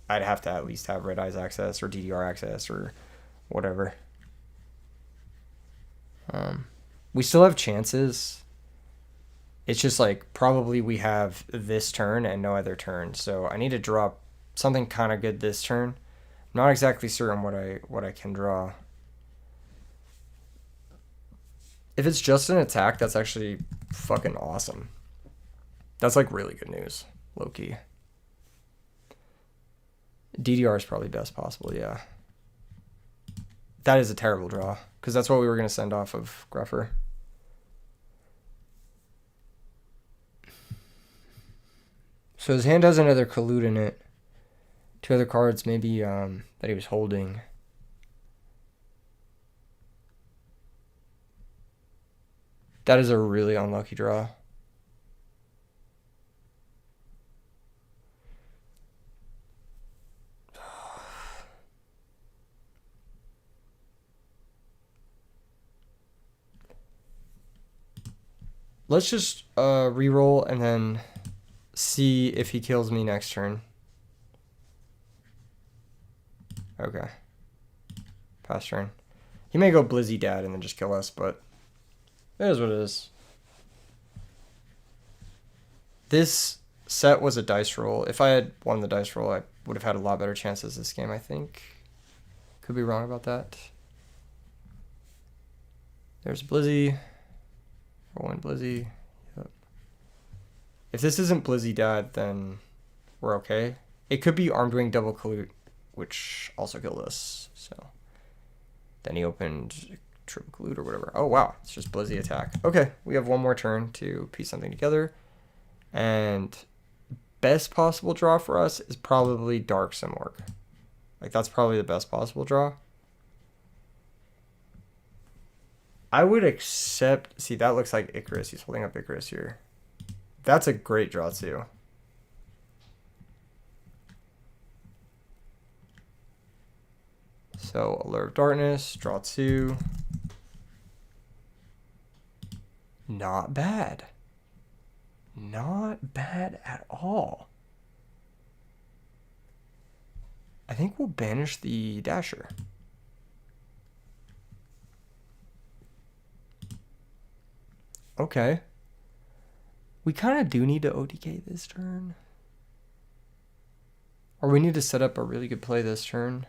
I'd have to at least have Red Eyes access or DDR access or whatever. We still have chances. It's just like probably we have this turn and no other turn. So I need to draw something kind of good this turn. I'm not exactly certain what I can draw. If it's just an attack, that's actually fucking awesome. That's like really good news, low-key. DDR is probably best possible, yeah. That is a terrible draw, because that's what we were going to send off of Greffer. So his hand has another Kalute in it. 2 other cards maybe that he was holding. That is a really unlucky draw. Let's just reroll and then see if he kills me next turn. Okay. Pass turn. He may go Blizzy Dad and then just kill us, but it is what it is. This set was a dice roll. If I had won the dice roll, I would have had a lot better chances this game, I think. Could be wrong about that. There's Blizzy. For 1 Blizzy. Yep. If this isn't Blizzy Dad, then we're okay. It could be Armed Wing Double Kalute, which also killed us. So then he opened Triple Kalute or whatever. Oh wow, it's just Blizzy attack. Okay, we have one more turn to piece something together. And best possible draw for us is probably Dark Simorgh. Like that's probably the best possible draw. I would accept... See, that looks like Icarus. He's holding up Icarus here. That's a great draw, too. So, Allure of Darkness, draw 2. Not bad. Not bad at all. I think we'll banish the Dasher. Okay. We kind of do need to OTK this turn. Or we need to set up a really good play this turn.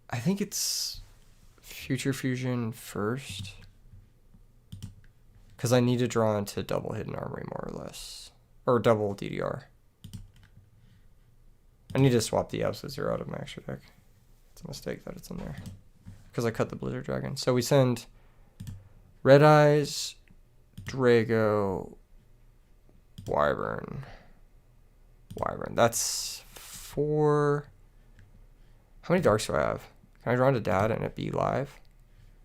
I think it's Future Fusion first. Because I need to draw into double Hidden Armory more or less. Or double DDR. I need to swap the Absolute Zero out of my extra deck. It's a mistake that it's in there. Because I cut the Blizzard Dragon. So we send Red Eyes, Drago, Wyvern. That's 4. How many darks do I have? Can I draw into dad and it be live?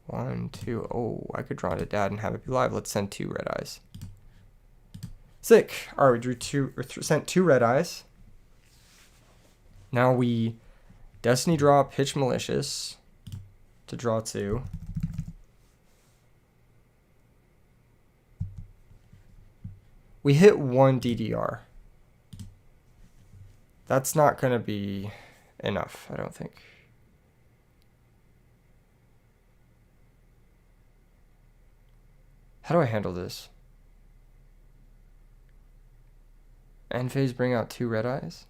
1, 2. Oh, I could draw into dad and have it be live. Let's send 2 red eyes. Sick. All right, we drew 2 or sent 2 red eyes. Now we destiny draw, pitch malicious to draw 2. We hit 1 DDR. That's not going to be enough, I don't think. How do I handle this? End phase, bring out 2 red eyes?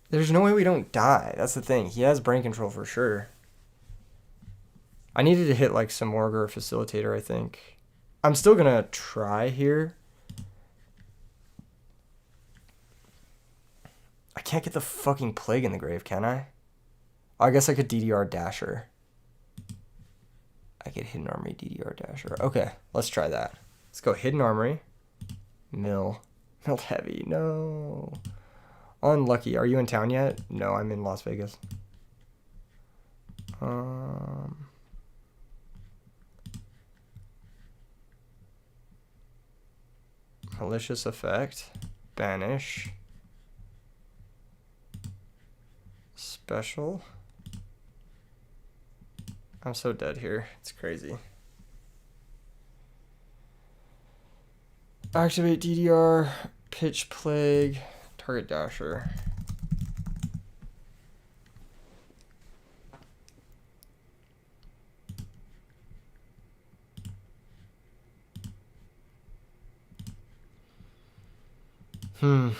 There's no way we don't die. That's the thing. He has brain control for sure. I needed to hit like some Morgar or Facilitator, I think. I'm still going to try here. I can't get the fucking Plague in the grave, can I? Oh, I guess I could DDR Dasher. I could Hidden Armory DDR Dasher. Okay, let's try that. Let's go Hidden Armory. Milled Heavy. No. Unlucky. Are you in town yet? No, I'm in Las Vegas. Malicious effect. Banish. Special. I'm so dead here. It's crazy. Activate DDR. Pitch Plague. Target Dasher. I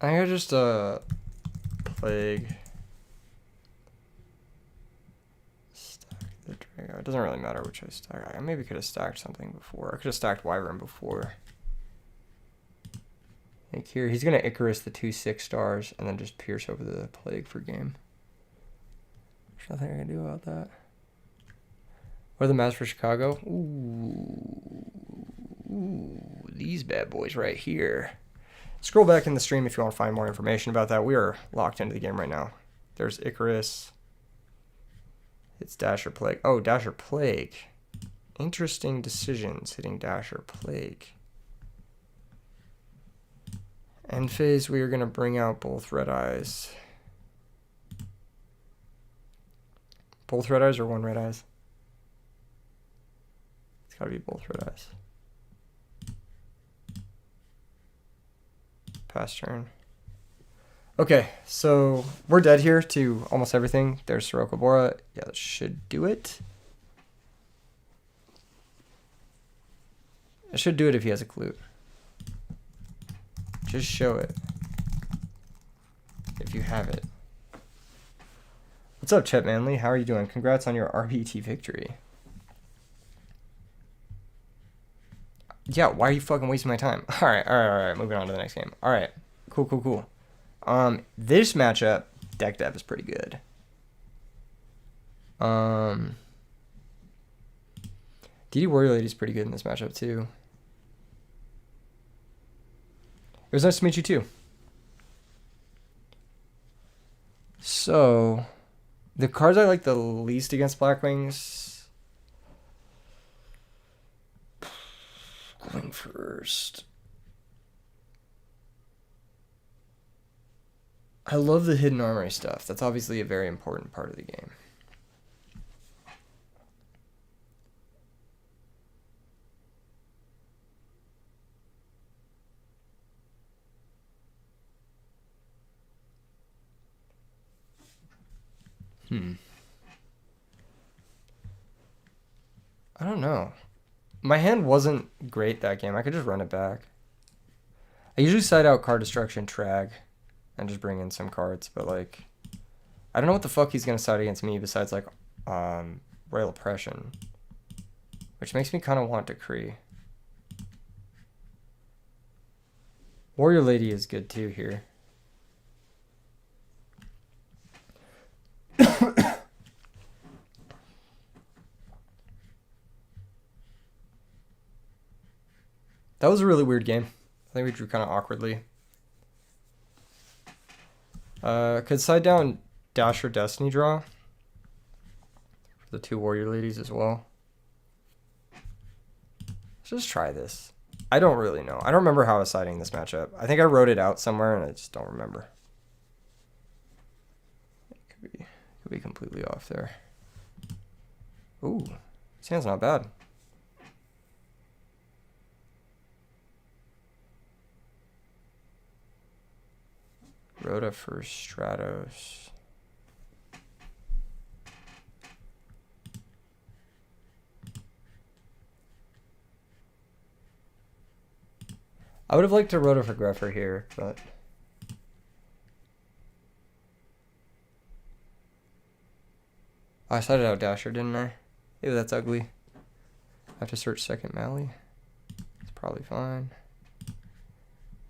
think I just Plague. Stack the Drago. It doesn't really matter which I stack. I maybe could have stacked something before. I could have stacked Wyvern before. I think here he's gonna Icarus the 2 6-stars and then just pierce over the Plague for game. There's nothing I can do about that. What are the maps for Chicago? Ooh, these bad boys right here. Scroll back in the stream if you want to find more information about that. We are locked into the game right now. There's Icarus. It's Dasher Plague. Oh, Dasher Plague. Interesting decisions hitting Dasher Plague. End phase, we are going to bring out both red eyes. Both red eyes or 1 red eyes? It's got to be both red eyes. Pass turn. Okay, so we're dead here to almost everything. There's Sirocco Bora. Yeah, that should do it. It should do it if he has a Clute. Just show it. If you have it. What's up, Chet Manley? How are you doing? Congrats on your RBT victory. Yeah, why are you fucking wasting my time? All right. Moving on to the next game. All right, cool. This matchup, deck depth is pretty good. DD Warrior Lady's pretty good in this matchup too. It was nice to meet you too. So, the cards I like the least against Blackwings. Going first. I love the Hidden Armory stuff. That's obviously a very important part of the game. I don't know. My hand wasn't great that game. I could just run it back. I usually side out card destruction, trag, and just bring in some cards, but like, I don't know what the fuck he's gonna side against me besides like Royal Oppression, which makes me kind of want Decree. Warrior Lady is good too here. That was a really weird game. I think we drew kind of awkwardly. Could side down Dasher Destiny draw for the 2 warrior ladies as well. Let's just try this. I don't really know. I don't remember how I was siding this matchup. I think I wrote it out somewhere and I just don't remember. It could be completely off there. Ooh, this hand's not bad. Rhoda for Stratos. I would have liked to Rhoda for Greffer here, but I sided out Dasher, didn't I? Ew, that's ugly. I have to search second Mally. It's probably fine.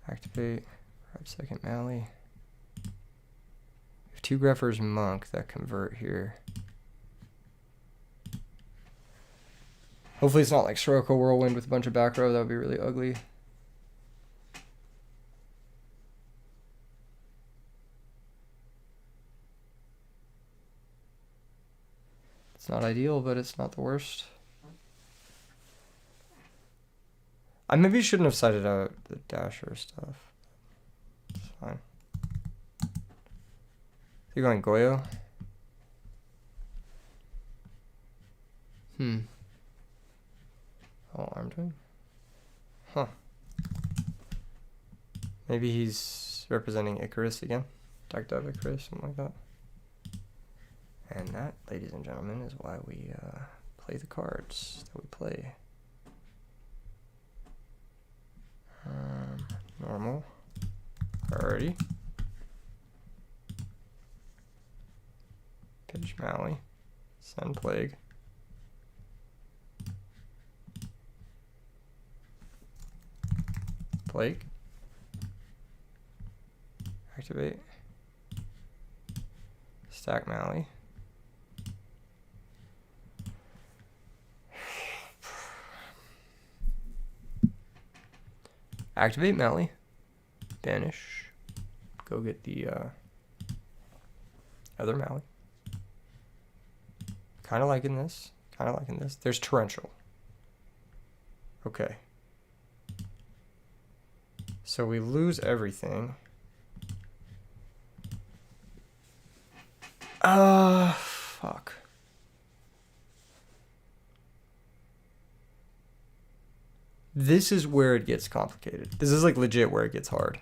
Activate. Grab second Mally. We have 2 Greffers Monk that convert here. Hopefully it's not like Sirocco Whirlwind with a bunch of back row. That would be really ugly. It's not ideal, but it's not the worst. I maybe shouldn't have sided out the Dasher stuff. It's fine. You're going Goyo? Oh, arm twin? Huh. Maybe he's representing Icarus again. Decked up Icarus, something like that. And that, ladies and gentlemen, is why we play the cards that we play. Normal. Priority. Pitch Mally. Send Plague. Plague. Activate. Stack Mally. Activate Mally. Banish. Go get the other Mally. Kind of liking this. Kind of liking this. There's Torrential. Okay. So we lose everything. Fuck. This is where it gets complicated. This is like legit where it gets hard.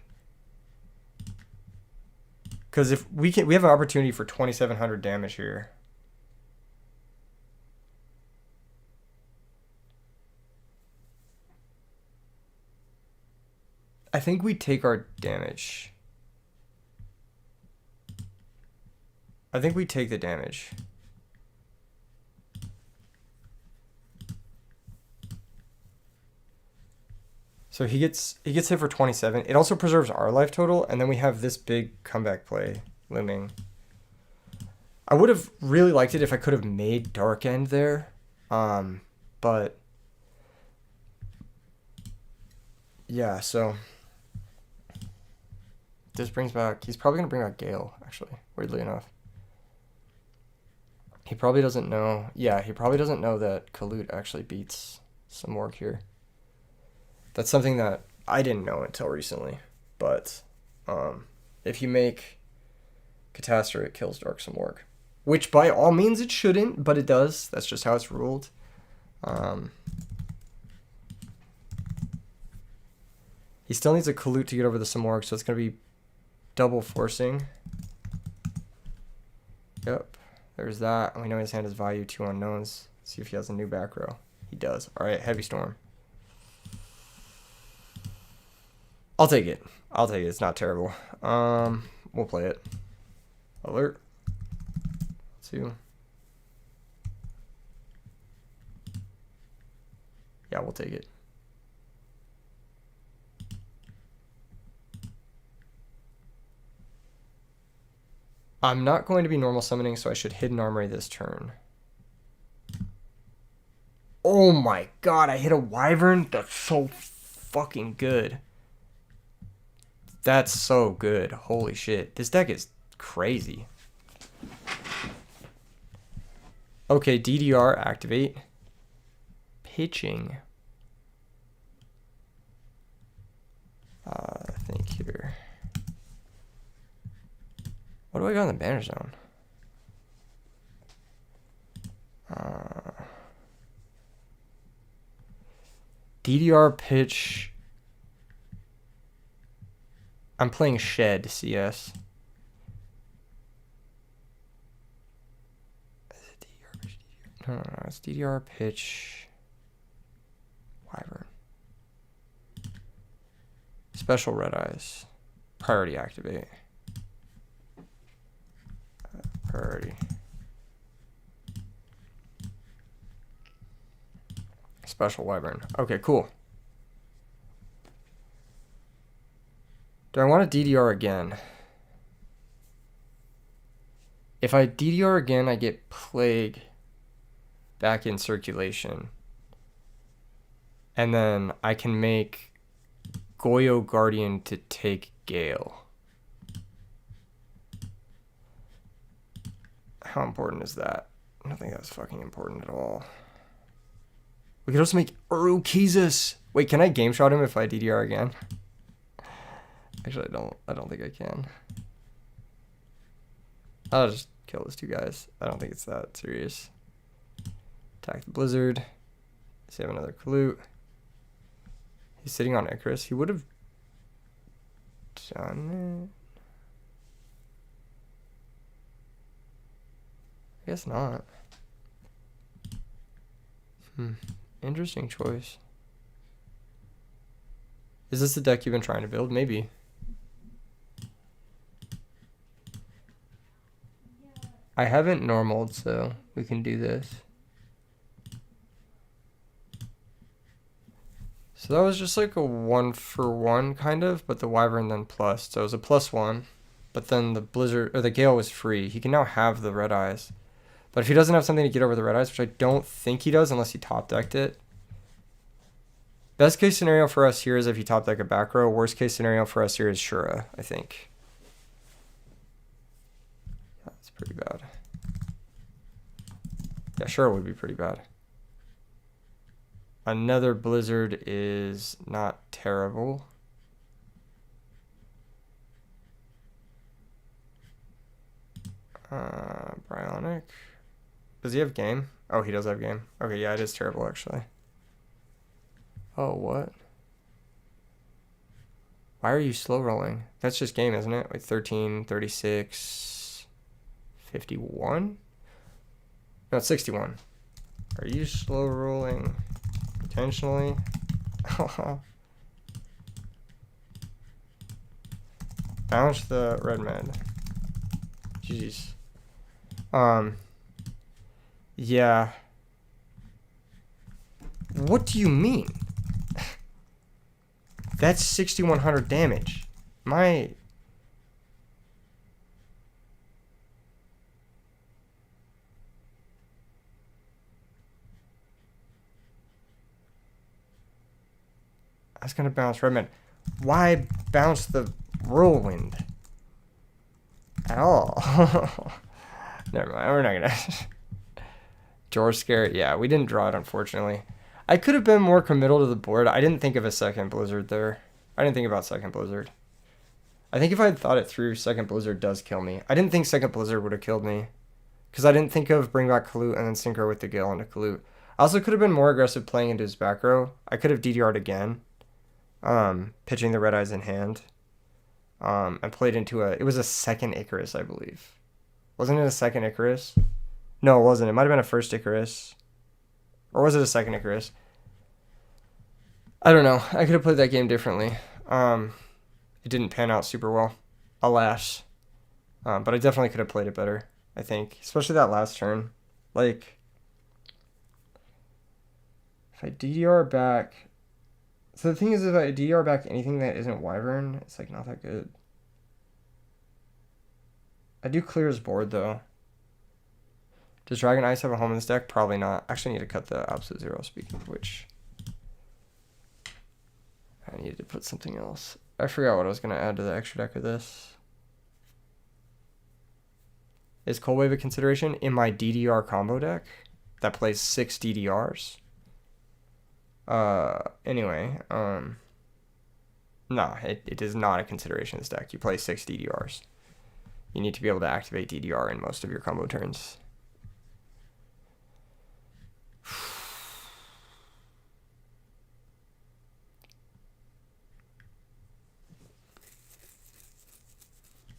Because if we have an opportunity for 2,700 damage here. I think we take our damage. I think we take the damage. So he gets hit for 27. It also preserves our life total, and then we have this big comeback play looming. I would have really liked it if I could have made Dark End there, but yeah. So this brings back. He's probably gonna bring back Gale. Actually, weirdly enough, he probably doesn't know. Yeah, he probably doesn't know that Kalut actually beats Samorg here. That's something that I didn't know until recently, but if you make Catastrophe, it kills Dark Samorg, which by all means it shouldn't, but it does. That's just how it's ruled. He still needs a Kalut to get over the Samorg, so it's going to be double forcing. Yep, there's that. And we know his hand has value, 2 unknowns. Let's see if he has a new back row. He does. All right, Heavy Storm. I'll take it. I'll take it. It's not terrible. We'll play it. Alert. 2. Yeah, we'll take it. I'm not going to be normal summoning, so I should Hidden Armory this turn. Oh my god, I hit a Wyvern? That's so fucking good. That's so good. Holy shit. This deck is crazy. Okay, DDR, activate. Pitching. I think here. What do I got in the banner zone? DDR pitch. I'm playing Shed CS. Is it DDR pitch? No, it's DDR pitch. Wyvern. Special red eyes. Priority activate. Priority. Special wyvern. Okay, cool. Do I want to DDR again? If I DDR again, I get Plague back in circulation. And then I can make Yugioh Guardian to take Gale. How important is that? I don't think that's fucking important at all. We could also make Urukizas. Wait, can I game shot him if I DDR again? Actually, I don't think I can. I'll just kill those two guys. I don't think it's that serious. Attack the Blizzard. Save another Kalute. He's sitting on Icarus. He would have done it. I guess not. Interesting choice. Is this the deck you've been trying to build? Maybe. I haven't normaled, so we can do this. So that was just like a 1-for-1 kind of, but the Wyvern then plus. So it was a +1, but then the Blizzard or the Gale was free. He can now have the red eyes. But if he doesn't have something to get over the red eyes, which I don't think he does unless he top decked it. Best case scenario for us here is if you top deck a back row. Worst case scenario for us here is Shura, I think. That's pretty bad. Yeah, Shura would be pretty bad. Another Blizzard is not terrible. Bryonic. Does he have game? Oh, he does have game. Okay, yeah, it is terrible, actually. Oh, what? Why are you slow rolling? That's just game, isn't it? Like 13, 36, 51? No, it's 61. Are you slow rolling intentionally? Bounce the red med. Jeez. Yeah. What do you mean? That's 6,100 damage. My... I was gonna bounce Redman. Why bounce the whirlwind? At all? Never mind, we're not gonna... George Scare, yeah, we didn't draw it, unfortunately. I could have been more committal to the board. I didn't think of a second Blizzard there. I didn't think about second Blizzard. I think if I had thought it through, second Blizzard does kill me. I didn't think second Blizzard would have killed me. Because I didn't think of bring back Kalute and then synchro with the Gale into Kalute. I also could have been more aggressive playing into his back row. I could have DDR'd again. Pitching the red eyes in hand. And played into a... It was a second Icarus, I believe. Wasn't it a second Icarus? No, it wasn't. It might have been a first Icarus. Or was it a second Icarus? I don't know. I could have played that game differently. It didn't pan out super well. Alas. But I definitely could have played it better, I think. Especially that last turn. Like, if I DDR back... So the thing is, if I DDR back anything that isn't Wyvern, it's like not that good. I do clear his board, though. Does Dragon Ice have a home in this deck? Probably not. Actually, I need to cut the Absolute Zero, speaking of which. I needed to put something else. I forgot what I was going to add to the extra deck of this. Is Cold Wave a consideration in my DDR combo deck that plays 6 DDRs? Anyway, no, it is not a consideration in this deck. You play 6 DDRs. You need to be able to activate DDR in most of your combo turns.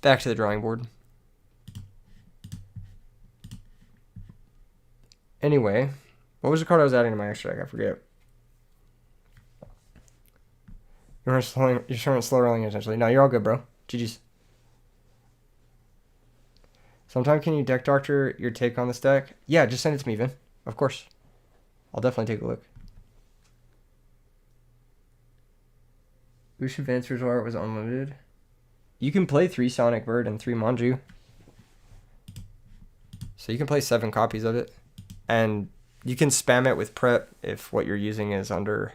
Back to the drawing board. Anyway, what was the card I was adding to my extra deck? I forget. You're showing slow rolling essentially. No, you're all good, bro. GG's. Sometime can you deck doctor your take on this deck? Yeah, just send it to me, Vin. Of course. I'll definitely take a look. Wish Advanced Resort was unlimited. You can play 3 Sonic Bird and 3 Manju. So you can play 7 copies of it. And you can spam it with prep if what you're using is under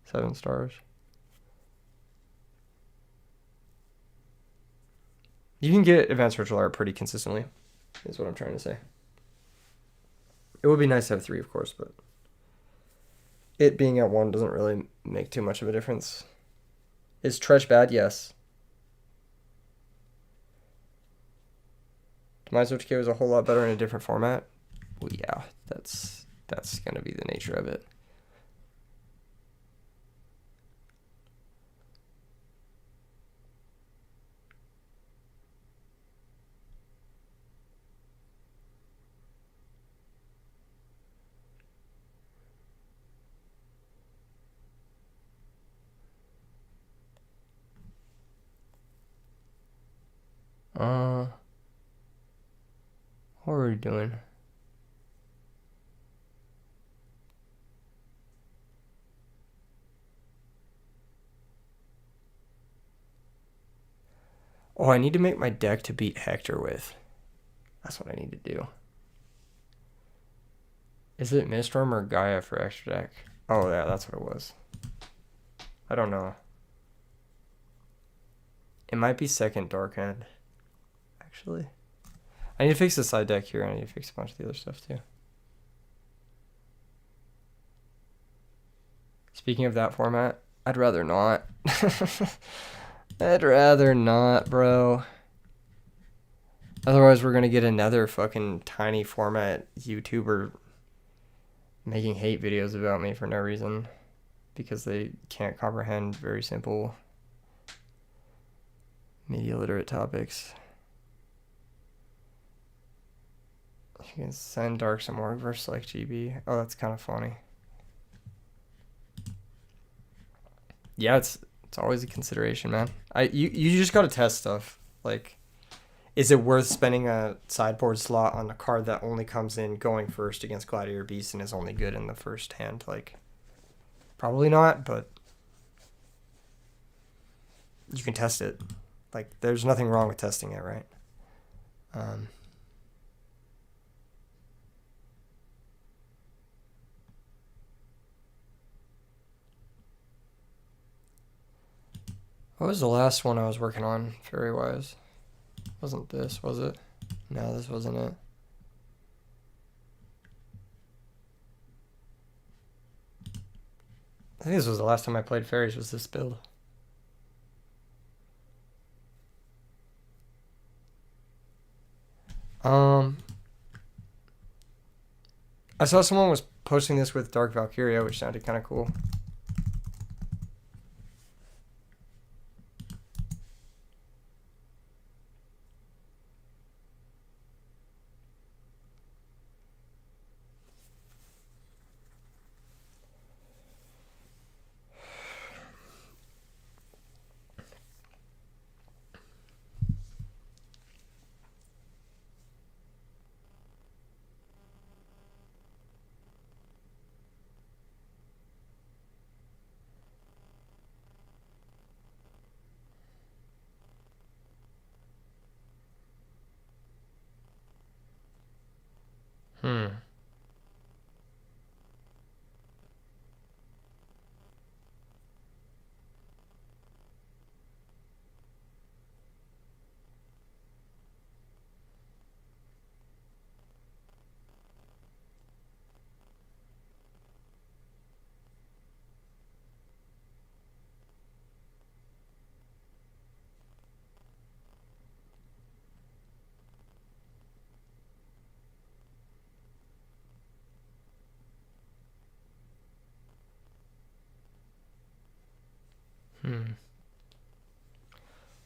7 stars. You can get Advanced Virtual Art pretty consistently, is what I'm trying to say. It would be nice to have 3, of course, but it being at 1 doesn't really make too much of a difference. Is Tresh bad? Yes. Demise of Decay was a whole lot better in a different format. Well, yeah, that's going to be the nature of it. What are we doing? Oh, I need to make my deck to beat Hector with. That's what I need to do. Is it Miststorm or Gaia for extra deck? Oh, yeah, that's what it was. I don't know. It might be second Dark End, actually. I need to fix the side deck here. I need to fix a bunch of the other stuff, too. Speaking of that format, I'd rather not. I'd rather not, bro. Otherwise, we're going to get another fucking tiny format YouTuber making hate videos about me for no reason. Because they can't comprehend very simple media literate topics. You can send Dark some more versus like GB. Oh, that's kind of funny. Yeah, it's always a consideration, man. You just gotta test stuff. Like, is it worth spending a sideboard slot on a card that only comes in going first against Gladiator Beast and is only good in the first hand? Like, probably not, but you can test it. Like, there's nothing wrong with testing it, right? What was the last one I was working on, fairy-wise? Wasn't this, was it? No, this wasn't it. I think this was the last time I played fairies, was this build. I saw someone was posting this with Dark Valkyria, which sounded kind of cool.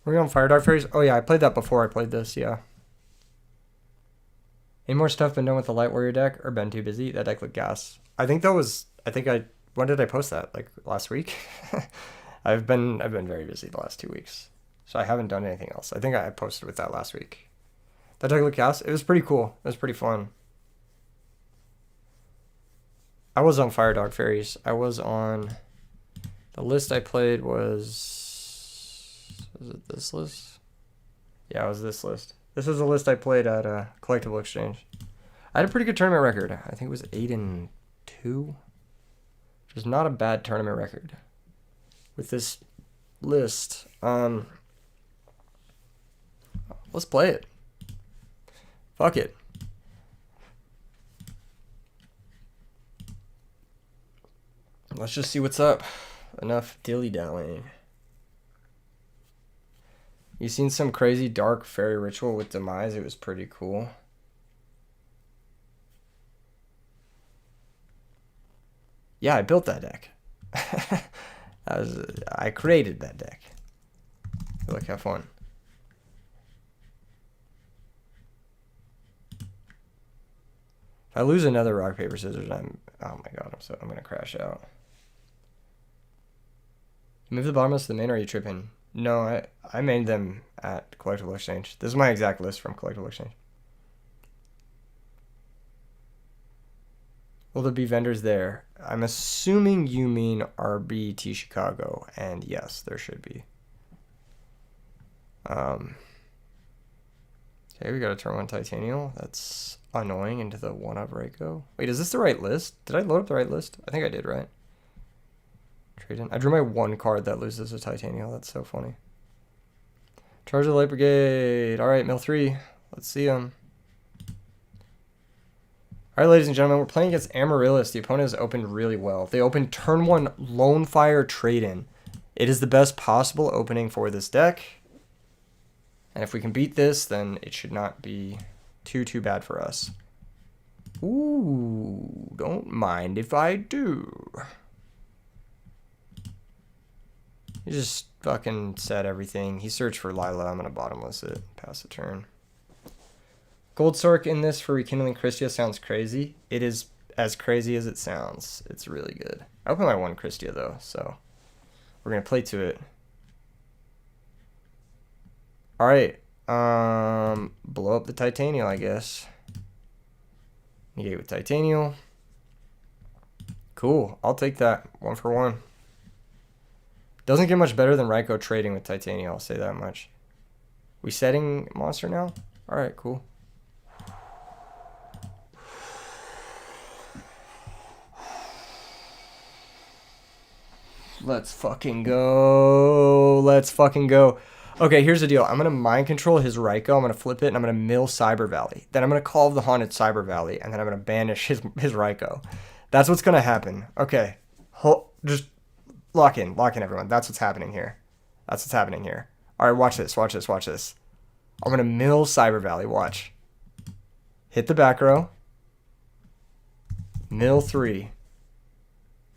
Were we on Fire Dog Fairies? Oh yeah, I played that before I played this, yeah. Any more stuff been done with the Light Warrior deck or been too busy? That deck looked gas. When did I post that? Like last week? I've been very busy the last 2 weeks. So I haven't done anything else. I think I posted with that last week. That deck looked gas. It was pretty cool. It was pretty fun. I was on Fire Dog Fairies. I was on... The list I played was it this list? Yeah, it was this list. This is the list I played at Collectible Exchange. I had a pretty good tournament record. I think it was 8-2, which is not a bad tournament record. With this list, let's play it. Fuck it. Let's just see what's up. Enough dilly-dallying. You seen some crazy dark fairy ritual with Demise? It was pretty cool. Yeah, I built that deck. I created that deck. Look, have fun. If I lose another rock, paper, scissors, oh my god, I'm gonna crash out. You move the bottom list to the main, or are you tripping? No, I made them at Collectible Exchange. This is my exact list from Collectible Exchange. Will there be vendors there? I'm assuming you mean RBT Chicago, and yes, there should be. Okay, we got a turn 1 Titanial. That's annoying into the 1-up Reiko. Wait, is this the right list? Did I load up the right list? I think I did, right? Trade in. I drew my 1 card that loses a Titanial. That's so funny. Charge the Light Brigade. All right, mill 3. Let's see them. All right, ladies and gentlemen, we're playing against Amaryllis. The opponent has opened really well. They opened turn 1 Lone Fire Trade-In. It is the best possible opening for this deck. And if we can beat this, then it should not be too bad for us. Ooh, don't mind if I do. He just fucking said everything. He searched for Lila. I'm going to bottomless it. Pass the turn. Gold Sork in this for Rekindling Christia sounds crazy. It is as crazy as it sounds. It's really good. I opened my 1 Christia, though, so we're going to play to it. All right. Blow up the Titanial, I guess. Negate with Titanial. Cool. I'll take that. 1 for 1. Doesn't get much better than Raikou trading with Titanial, I'll say that much. We setting monster now? Alright, cool. Let's fucking go. Let's fucking go. Okay, here's the deal. I'm going to mind control his Raikou. I'm going to flip it, and I'm going to mill Cyber Valley. Then I'm going to call the Haunted Cyber Valley, and then I'm going to banish his Raikou. That's what's going to happen. Okay. Just lock in, everyone. That's what's happening here. That's what's happening here. All right, watch this, watch this, watch this. I'm going to mill Cyber Valley. Watch. Hit the back row. Mill 3.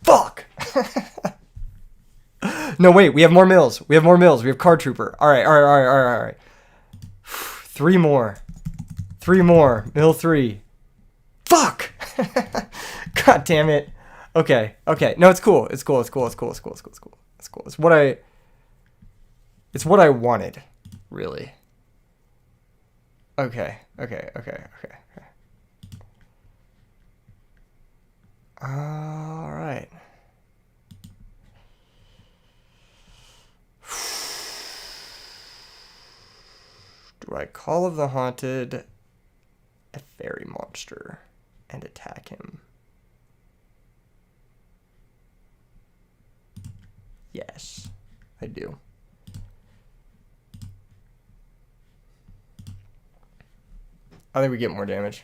Fuck! No, wait, we have more mills. We have more mills. We have Card Trooper. All right. 3 more. 3 more. Mill 3. Fuck! God damn it. Okay. No, it's cool. It's cool. It's what I wanted, really. Okay. All right. Do I Call of the Haunted a fairy monster and attack him? Yes, I do. I think we get more damage.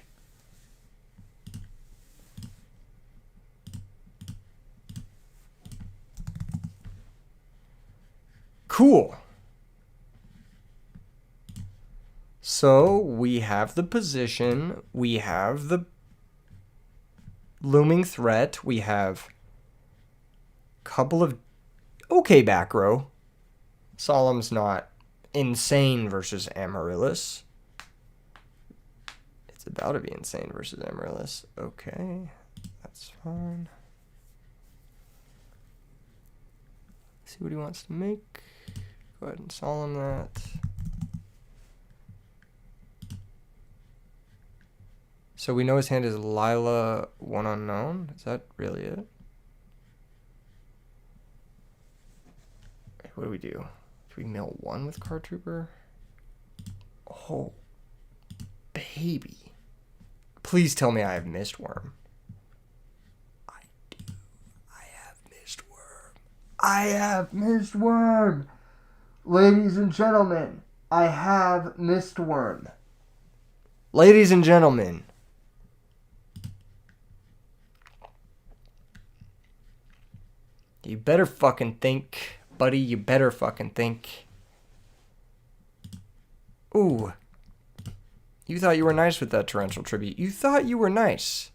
Cool. So we have the position, we have the looming threat, we have a couple of okay back row. Solemn's not insane versus Amaryllis. It's about to be insane versus Amaryllis. Okay, that's fine. See what he wants to make. Go ahead and solemn that. So we know his hand is Lila, one unknown. Is that really it? What do we do? Do we mill one with Card Trooper? Oh, baby. Please tell me I have Mistworm. I do. I have Mistworm. I have Mistworm. Ladies and gentlemen, I have Mistworm. Ladies and gentlemen. You better fucking think, buddy. You better fucking think. Ooh. You thought you were nice with that torrential tribute. You thought you were nice.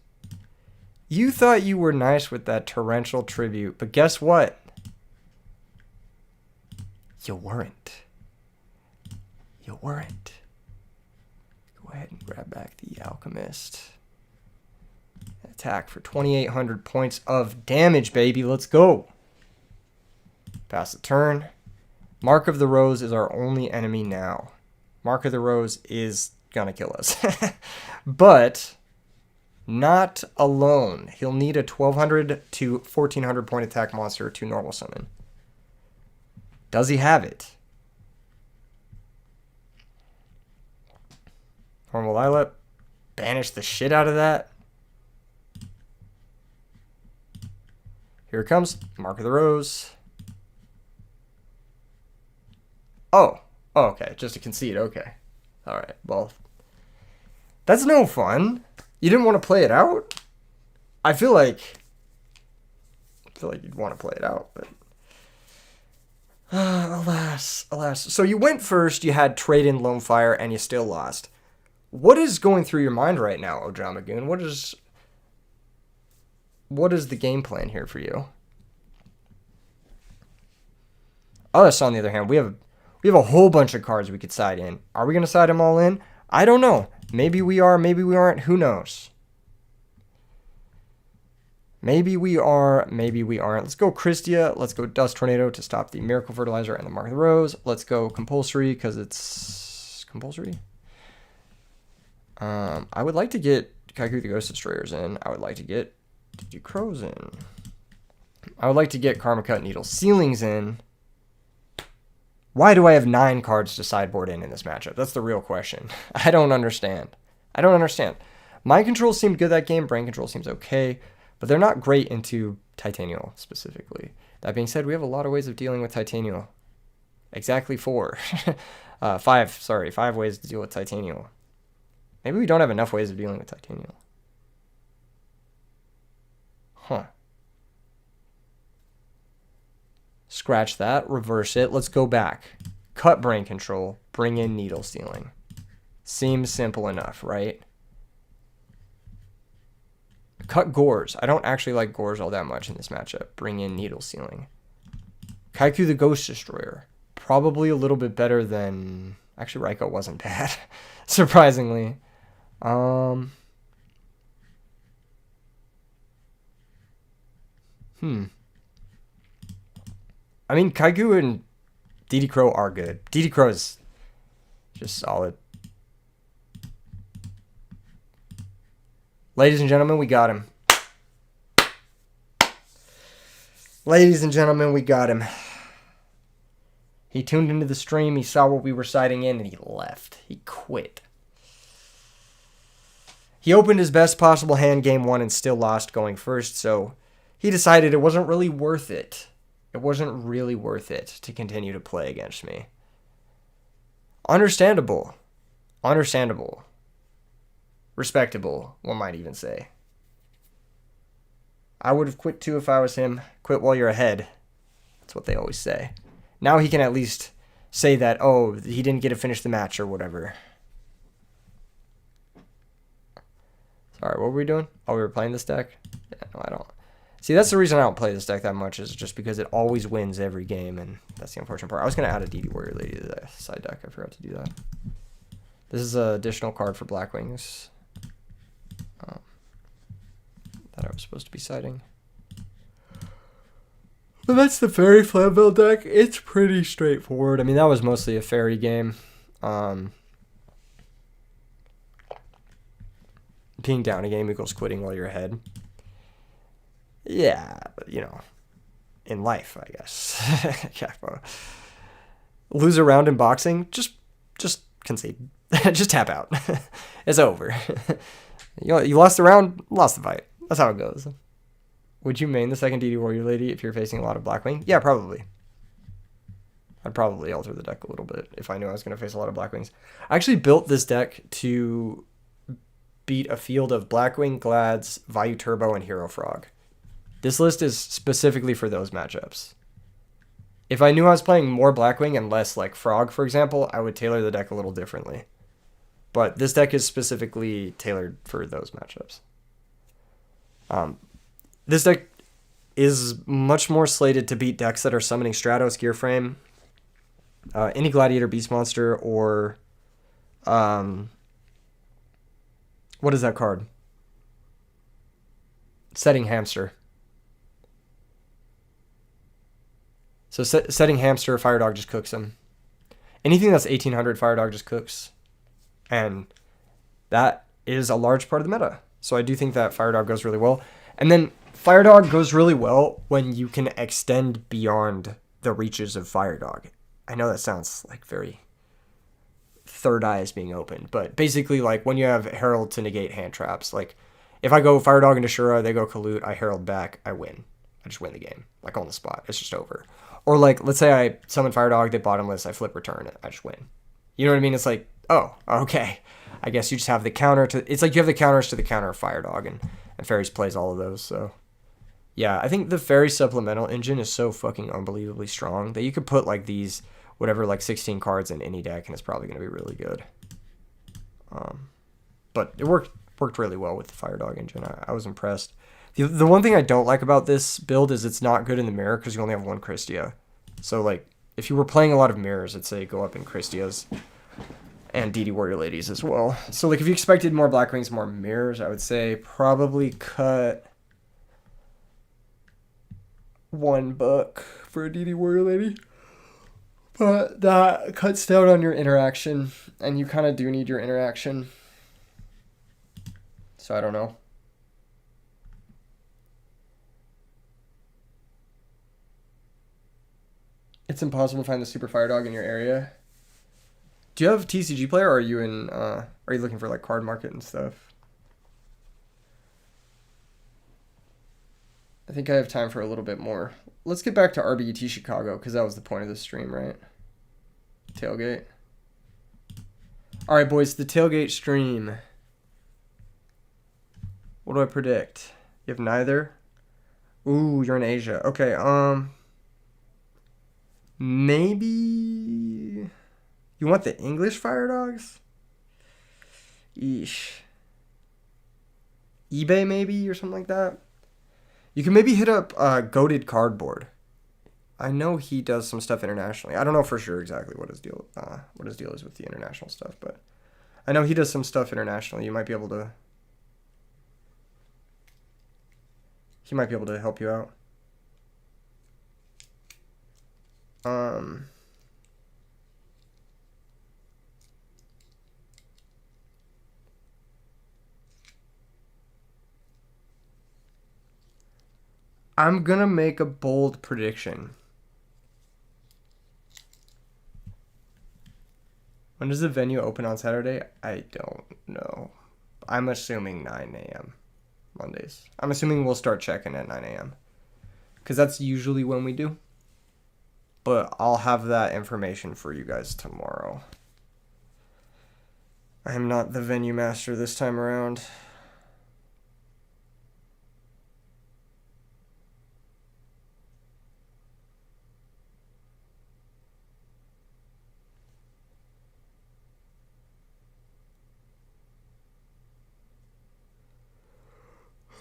You thought you were nice with that torrential tribute. But guess what? You weren't. You weren't. Go ahead and grab back the Alchemist. Attack for 2,800 points of damage, baby. Let's go. Pass the turn. Mark of the Rose is our only enemy now. Mark of the Rose is gonna kill us. But not alone. He'll need a 1,200 to 1,400 point attack monster to normal summon. Does he have it? Normal Lilat. Banish the shit out of that. Here it comes. Mark of the Rose. Oh, okay. Just to concede. Okay. All right. Well, that's no fun. You didn't want to play it out? I feel like you'd want to play it out, but alas. So you went first, you had trade in Lone Fire, and you still lost. What is going through your mind right now, Ojamagoon? What is the game plan here for you? Us, on the other hand, we have a whole bunch of cards we could side in. Are we going to side them all in? I don't know. Maybe we are, maybe we aren't. Who knows? Maybe we are, maybe we aren't. Let's go Christia. Let's go Dust Tornado to stop the Miracle Fertilizer and the Mark of the Rose. Let's go Compulsory because it's compulsory. I would like to get Kaiku the Ghost Destroyers in. I would like to get Crows in. I would like to get Karma Cut Needle Ceilings in. Why do I have 9 cards to sideboard in this matchup? That's the real question. I don't understand. Mind Control seemed good that game. Brain Control seems okay. But they're not great into Titanial specifically. That being said, we have a lot of ways of dealing with Titanial. Exactly 4. 5 ways to deal with Titanial. Maybe we don't have enough ways of dealing with Titanial. Huh. Scratch that, reverse it, let's go back. Cut Brain Control, bring in Needle Stealing. Seems simple enough, right? Cut Gores. I don't actually like Gores all that much in this matchup. Bring in Needle Stealing. Kaiku the Ghost Destroyer. Probably a little bit better than... Actually, Raiko wasn't bad. Surprisingly. I mean, Kaiku and DD Crow are good. DD Crow is just solid. Ladies and gentlemen, we got him. Ladies and gentlemen, we got him. He tuned into the stream, he saw what we were siding in, and he left. He quit. He opened his best possible hand game 1 and still lost going first, so he decided it wasn't really worth it. It wasn't really worth it to continue to play against me. Understandable. Respectable, one might even say. I would have quit too if I was him. Quit while you're ahead. That's what they always say. Now he can at least say that, oh, he didn't get to finish the match or whatever. Sorry, what were we doing? Oh, we were playing this deck? Yeah, no, I don't. See, that's the reason I don't play this deck that much, is just because it always wins every game, and that's the unfortunate part. I was going to add a DD Warrior Lady to the side deck. I forgot to do that. This is an additional card for Blackwings that I was supposed to be siding. But that's the Fairy Flamville deck. It's pretty straightforward. I mean, that was mostly a fairy game. Being down a game equals quitting while you're ahead. Yeah, but, you know, in life, I guess. Yeah, well, lose a round in boxing, just concede. Just tap out. It's over. You lost the round, lost the fight. That's how it goes. Would you main the second DD Warrior Lady if you're facing a lot of Blackwing? Yeah, probably. I'd probably alter the deck a little bit if I knew I was going to face a lot of Blackwings. I actually built this deck to beat a field of Blackwing, Glads, Vayu Turbo, and Hero Frog. This list is specifically for those matchups. If I knew I was playing more Blackwing and less like Frog, for example, I would tailor the deck a little differently. But this deck is specifically tailored for those matchups. This deck is much more slated to beat decks that are summoning Stratos, Gearframe, any Gladiator Beast Monster, or what is that card? Setting Hamster. So setting Hamster, Fire Dog just cooks him. Anything that's 1800, Fire Dog just cooks. And that is a large part of the meta. So I do think that Fire Dog goes really well. And then Fire Dog goes really well when you can extend beyond the reaches of Fire Dog. I know that sounds like very third eye is being opened, but basically like when you have Herald to negate hand traps, like if I go Fire Dog into Shura, they go Kalut, I Herald back, I win. I just win the game, like on the spot. It's just over. Or like, let's say I summon Fire Dog, they bottomless, I flip return, I just win. You know what I mean? It's like, oh, okay. I guess you just have the counter to, it's like you have the counters to the counter of Fire Dog, and Fairies plays all of those, so. Yeah, I think the Fairy supplemental engine is so fucking unbelievably strong that you could put like these, whatever, like 16 cards in any deck, and it's probably going to be really good. But it worked really well with the Fire Dog engine. I was impressed. The one thing I don't like about this build is it's not good in the mirror because you only have one Christia. So, like, if you were playing a lot of mirrors, I'd say go up in Christias and DD Warrior Ladies as well. So, like, if you expected more Blackwings, more mirrors, I would say probably cut $1 for a DD Warrior Lady. But that cuts down on your interaction, and you kind of do need your interaction. So, I don't know. It's impossible to find the Super Fire Dog in your area. Do you have TCG Player, or are you in? Are you looking for like Card Market and stuff? I think I have time for a little bit more. Let's get back to RBET Chicago because that was the point of the stream, right? Tailgate. All right, boys, the Tailgate stream. What do I predict? You have neither. Ooh, you're in Asia. Okay. Maybe you want the English Fire Dogs? Eesh. eBay maybe or something like that. You can maybe hit up Goated Cardboard. I know he does some stuff internationally. I don't know for sure exactly what his deal is with the international stuff, but I know he does some stuff internationally. You might be able to. He might be able to help you out. I'm gonna make a bold prediction. When does the venue open on Saturday? I don't know. I'm assuming 9 a.m. Mondays. I'm assuming we'll start checking at 9 a.m. because that's usually when we do. But I'll have that information for you guys tomorrow. I am not the venue master this time around.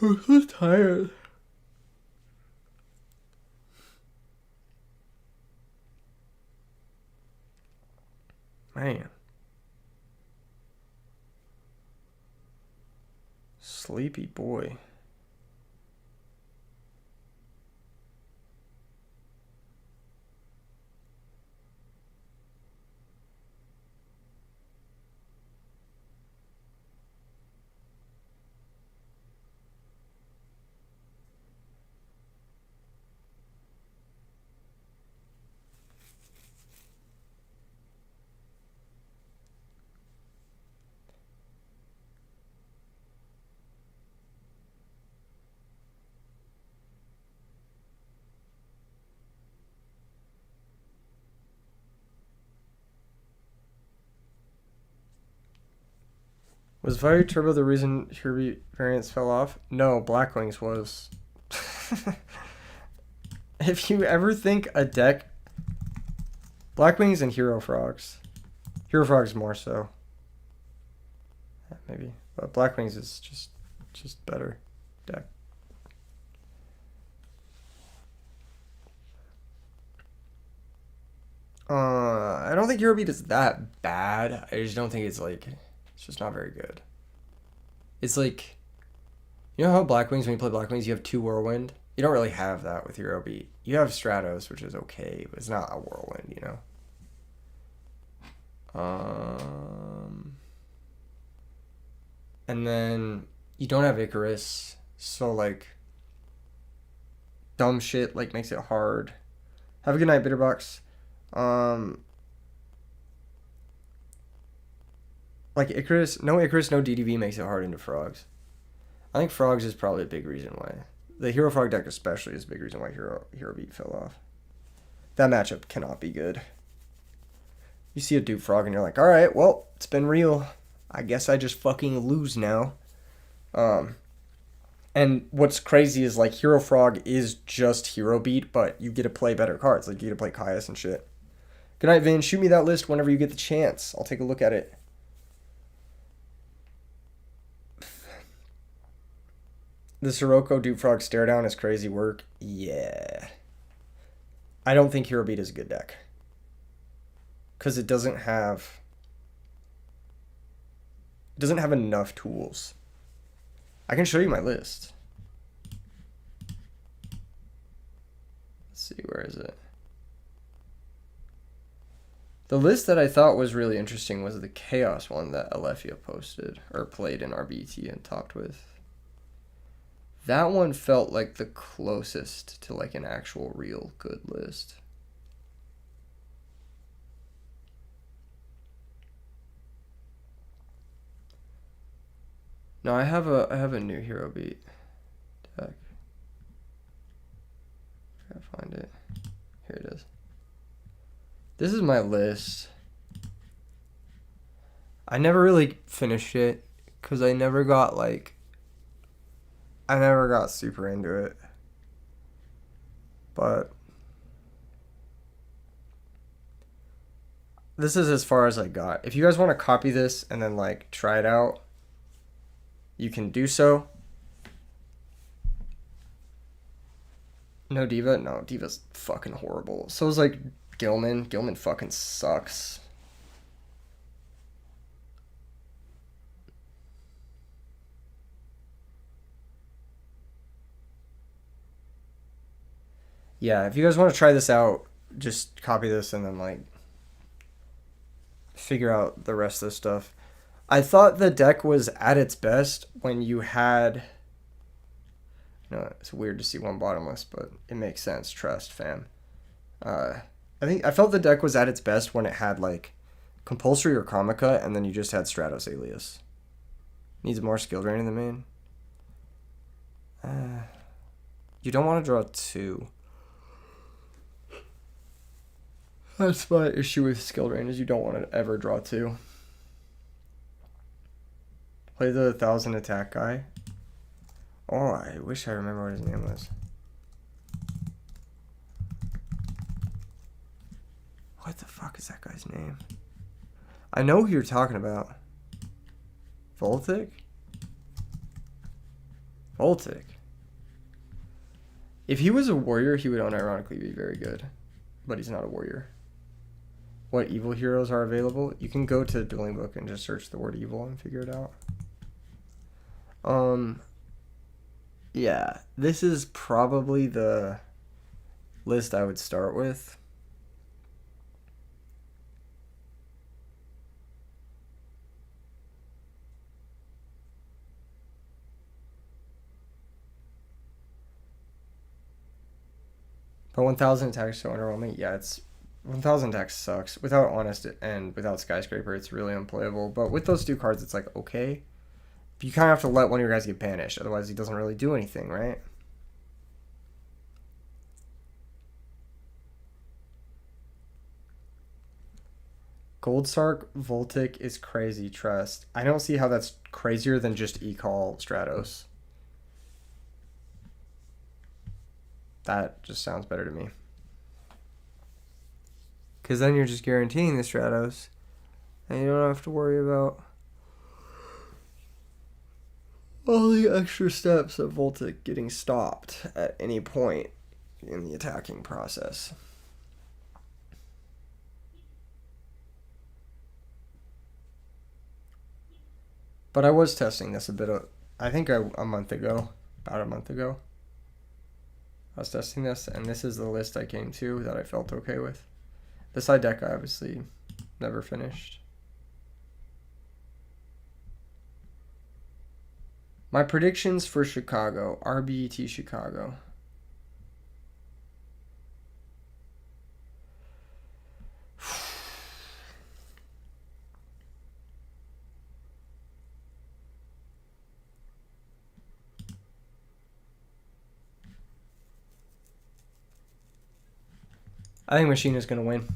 I'm so tired. sleepy boy. Was Fire Turbo the reason Herbie variants fell off? No, Blackwings was. If you ever think a deck... Blackwings and Hero Frogs. Hero Frogs more so. Yeah, maybe. But Blackwings is just better deck. I don't think Hero Beat is that bad. I just don't think it's like... It's just not very good. It's like... You know how Blackwings, when you play Blackwings, you have 2 Whirlwind? You don't really have that with Hero Beat. You have Stratos, which is okay, but it's not a Whirlwind, you know? And then you don't have Icarus, so like dumb shit like makes it hard. Have a good night, Bitterbox. Like Icarus, no DDV makes it hard into Frogs. I think Frogs is probably a big reason why. The Hero Frog deck especially is a big reason why Hero Beat fell off. That matchup cannot be good. You see a Dupe Frog and you're like, alright, well, it's been real. I guess I just fucking lose now. And what's crazy is like Hero Frog is just Hero Beat, but you get to play better cards. Like you get to play Caius and shit. Good night, Vin. Shoot me that list whenever you get the chance. I'll take a look at it. The Sirocco Dupe Frog stare down is crazy work. Yeah. I don't think Hero Beat is a good deck. Because it doesn't have enough tools. I can show you my list. Let's see, where is it? The list that I thought was really interesting was the Chaos one that Alefia posted, or played in RBT and talked with. That one felt like the closest to like an actual real good list. No, I have a new Hero Beat deck. Gotta find it. Here it is. This is my list. I never really finished it because I never got super into it. But this is as far as I got. If you guys want to copy this and then like try it out, you can do so. No Diva? No, Diva's fucking horrible. So is like Gilman. Gilman fucking sucks. Yeah, if you guys want to try this out, just copy this and then like figure out the rest of the stuff. I thought the deck was at its best when you had... it's weird to see one bottomless, but it makes sense. Trust, fam. I felt the deck was at its best when it had like Compulsory or Comica, and then you just had Stratos Alias. Needs more skill drain in the main. You don't want to draw 2. That's my issue with skill drain, is you don't want to ever draw 2. Play the 1000 attack guy. Oh, I wish I remember what his name was. What the fuck is that guy's name? I know who you're talking about. Voltic? Voltic. If he was a warrior, he would unironically be very good. But he's not a warrior. What evil heroes are available? You can go to the dueling book and just search the word evil and figure it out. Um, yeah, this is probably the list I would start with. But 1000 attacks so underwhelming. Yeah, it's 1000 attacks sucks. Without Honest and without Skyscraper, it's really unplayable. But with those two cards, it's like okay. But you kind of have to let one of your guys get banished, otherwise he doesn't really do anything, right? Goldsark Voltic is crazy, trust. I don't see how that's crazier than just E-Call Stratos. That just sounds better to me. Because then you're just guaranteeing the Stratos. And you don't have to worry about all the extra steps of Voltic getting stopped at any point in the attacking process. But I was testing this a bit I think a month ago, about a month ago. I was testing this, and this is the list I came to that I felt okay with. The side deck I obviously never finished. My predictions for Chicago, RBT Chicago. I think Machina's going to win.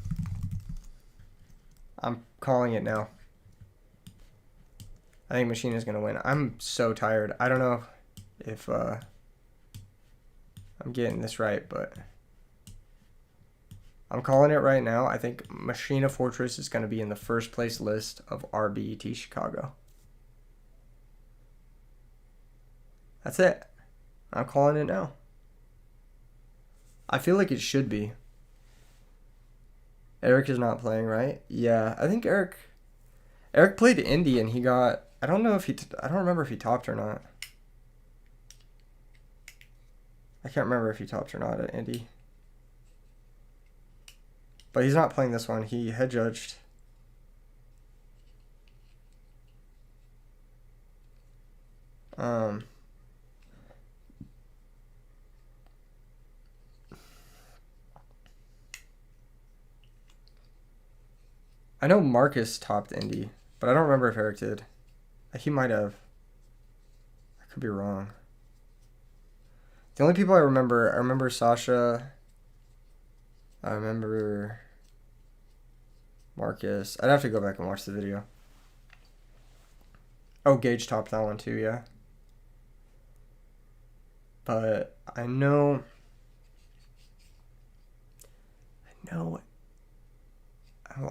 I'm calling it now. I think Machina's going to win. I'm so tired. I don't know if I'm getting this right, but I'm calling it right now. I think Machina Fortress is going to be in the first place list of RBET Chicago. That's it. I'm calling it now. I feel like it should be. Eric is not playing, right? Yeah, I think Eric played Indy and he got, I don't remember if he topped or not. I can't remember if he topped or not at Indy. But he's not playing this one. He head judged. I know Marcus topped Indy, but I don't remember if Eric did. He might have. I could be wrong. The only people I remember Sasha. I remember Marcus. I'd have to go back and watch the video. Oh, Gage topped that one too, yeah. But I know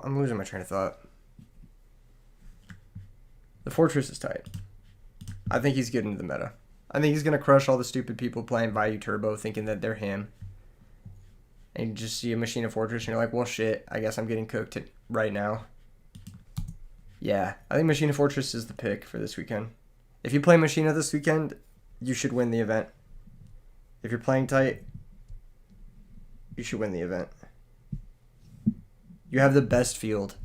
I'm losing my train of thought. The Fortress is tight. I think he's getting into the meta. I think he's going to crush all the stupid people playing Value Turbo thinking that they're him. And you just see a Machina Fortress and you're like, well, shit, I guess I'm getting cooked right now. Yeah, I think Machina Fortress is the pick for this weekend. If you play Machina this weekend, you should win the event. If you're playing tight, you should win the event. You have the best field.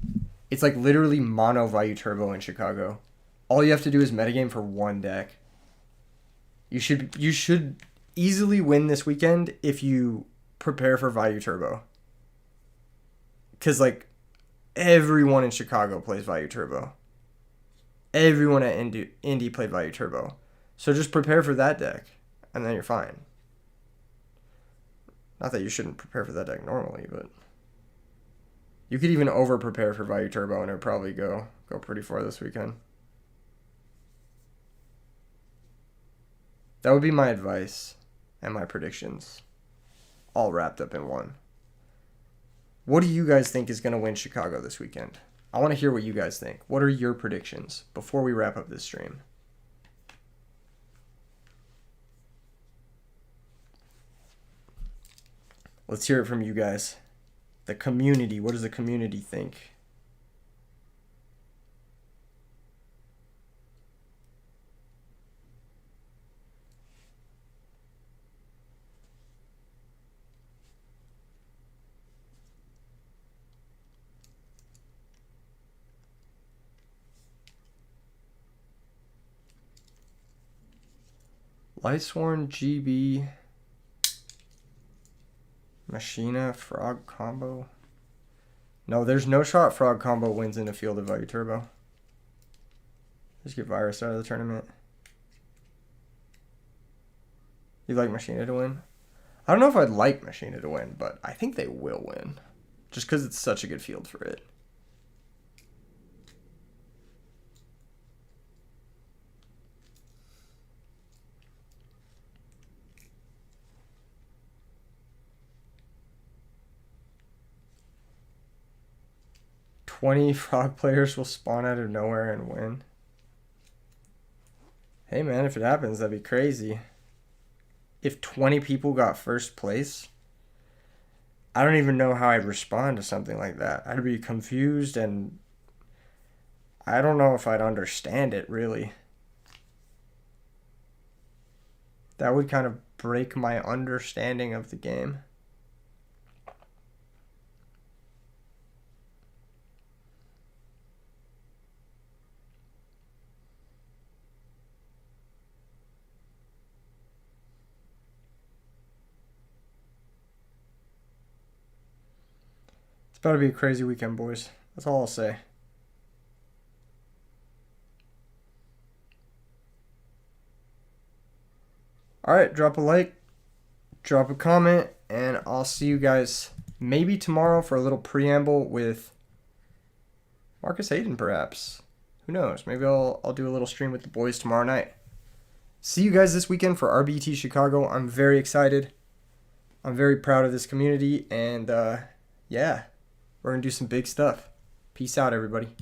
It's like literally mono Value Turbo in Chicago. All you have to do is metagame for one deck. You should easily win this weekend if you prepare for Value Turbo. Because like everyone in Chicago plays Value Turbo. Everyone at Indy played Value Turbo. So just prepare for that deck and then you're fine. Not that you shouldn't prepare for that deck normally, but you could even over prepare for Value Turbo and it would probably go pretty far this weekend. That would be my advice and my predictions, all wrapped up in one. What do you guys think is going to win Chicago this weekend? I want to hear what you guys think. What are your predictions before we wrap up this stream? Let's hear it from you guys. The community. What does the community think? Lightsworn, GB, Machina, Frog combo. No, there's no shot Frog combo wins in a Field of Value Turbo. Just get Virus out of the tournament. You'd like Machina to win? I don't know if I'd like Machina to win, but I think they will win. Just because it's such a good field for it. "20 frog players will spawn out of nowhere and win." Hey man, if it happens, that'd be crazy. If 20 people got first place, I don't even know how I'd respond to something like that. I'd be confused, and I don't know if I'd understand it, really. That would kind of break my understanding of the game. It's about to be a crazy weekend, boys. That's all I'll say. Alright, drop a like, drop a comment, and I'll see you guys maybe tomorrow for a little preamble with Marcus Hayden, perhaps. Who knows? Maybe I'll do a little stream with the boys tomorrow night. See you guys this weekend for RBT Chicago. I'm very excited. I'm very proud of this community, and yeah, we're going to do some big stuff. Peace out, everybody.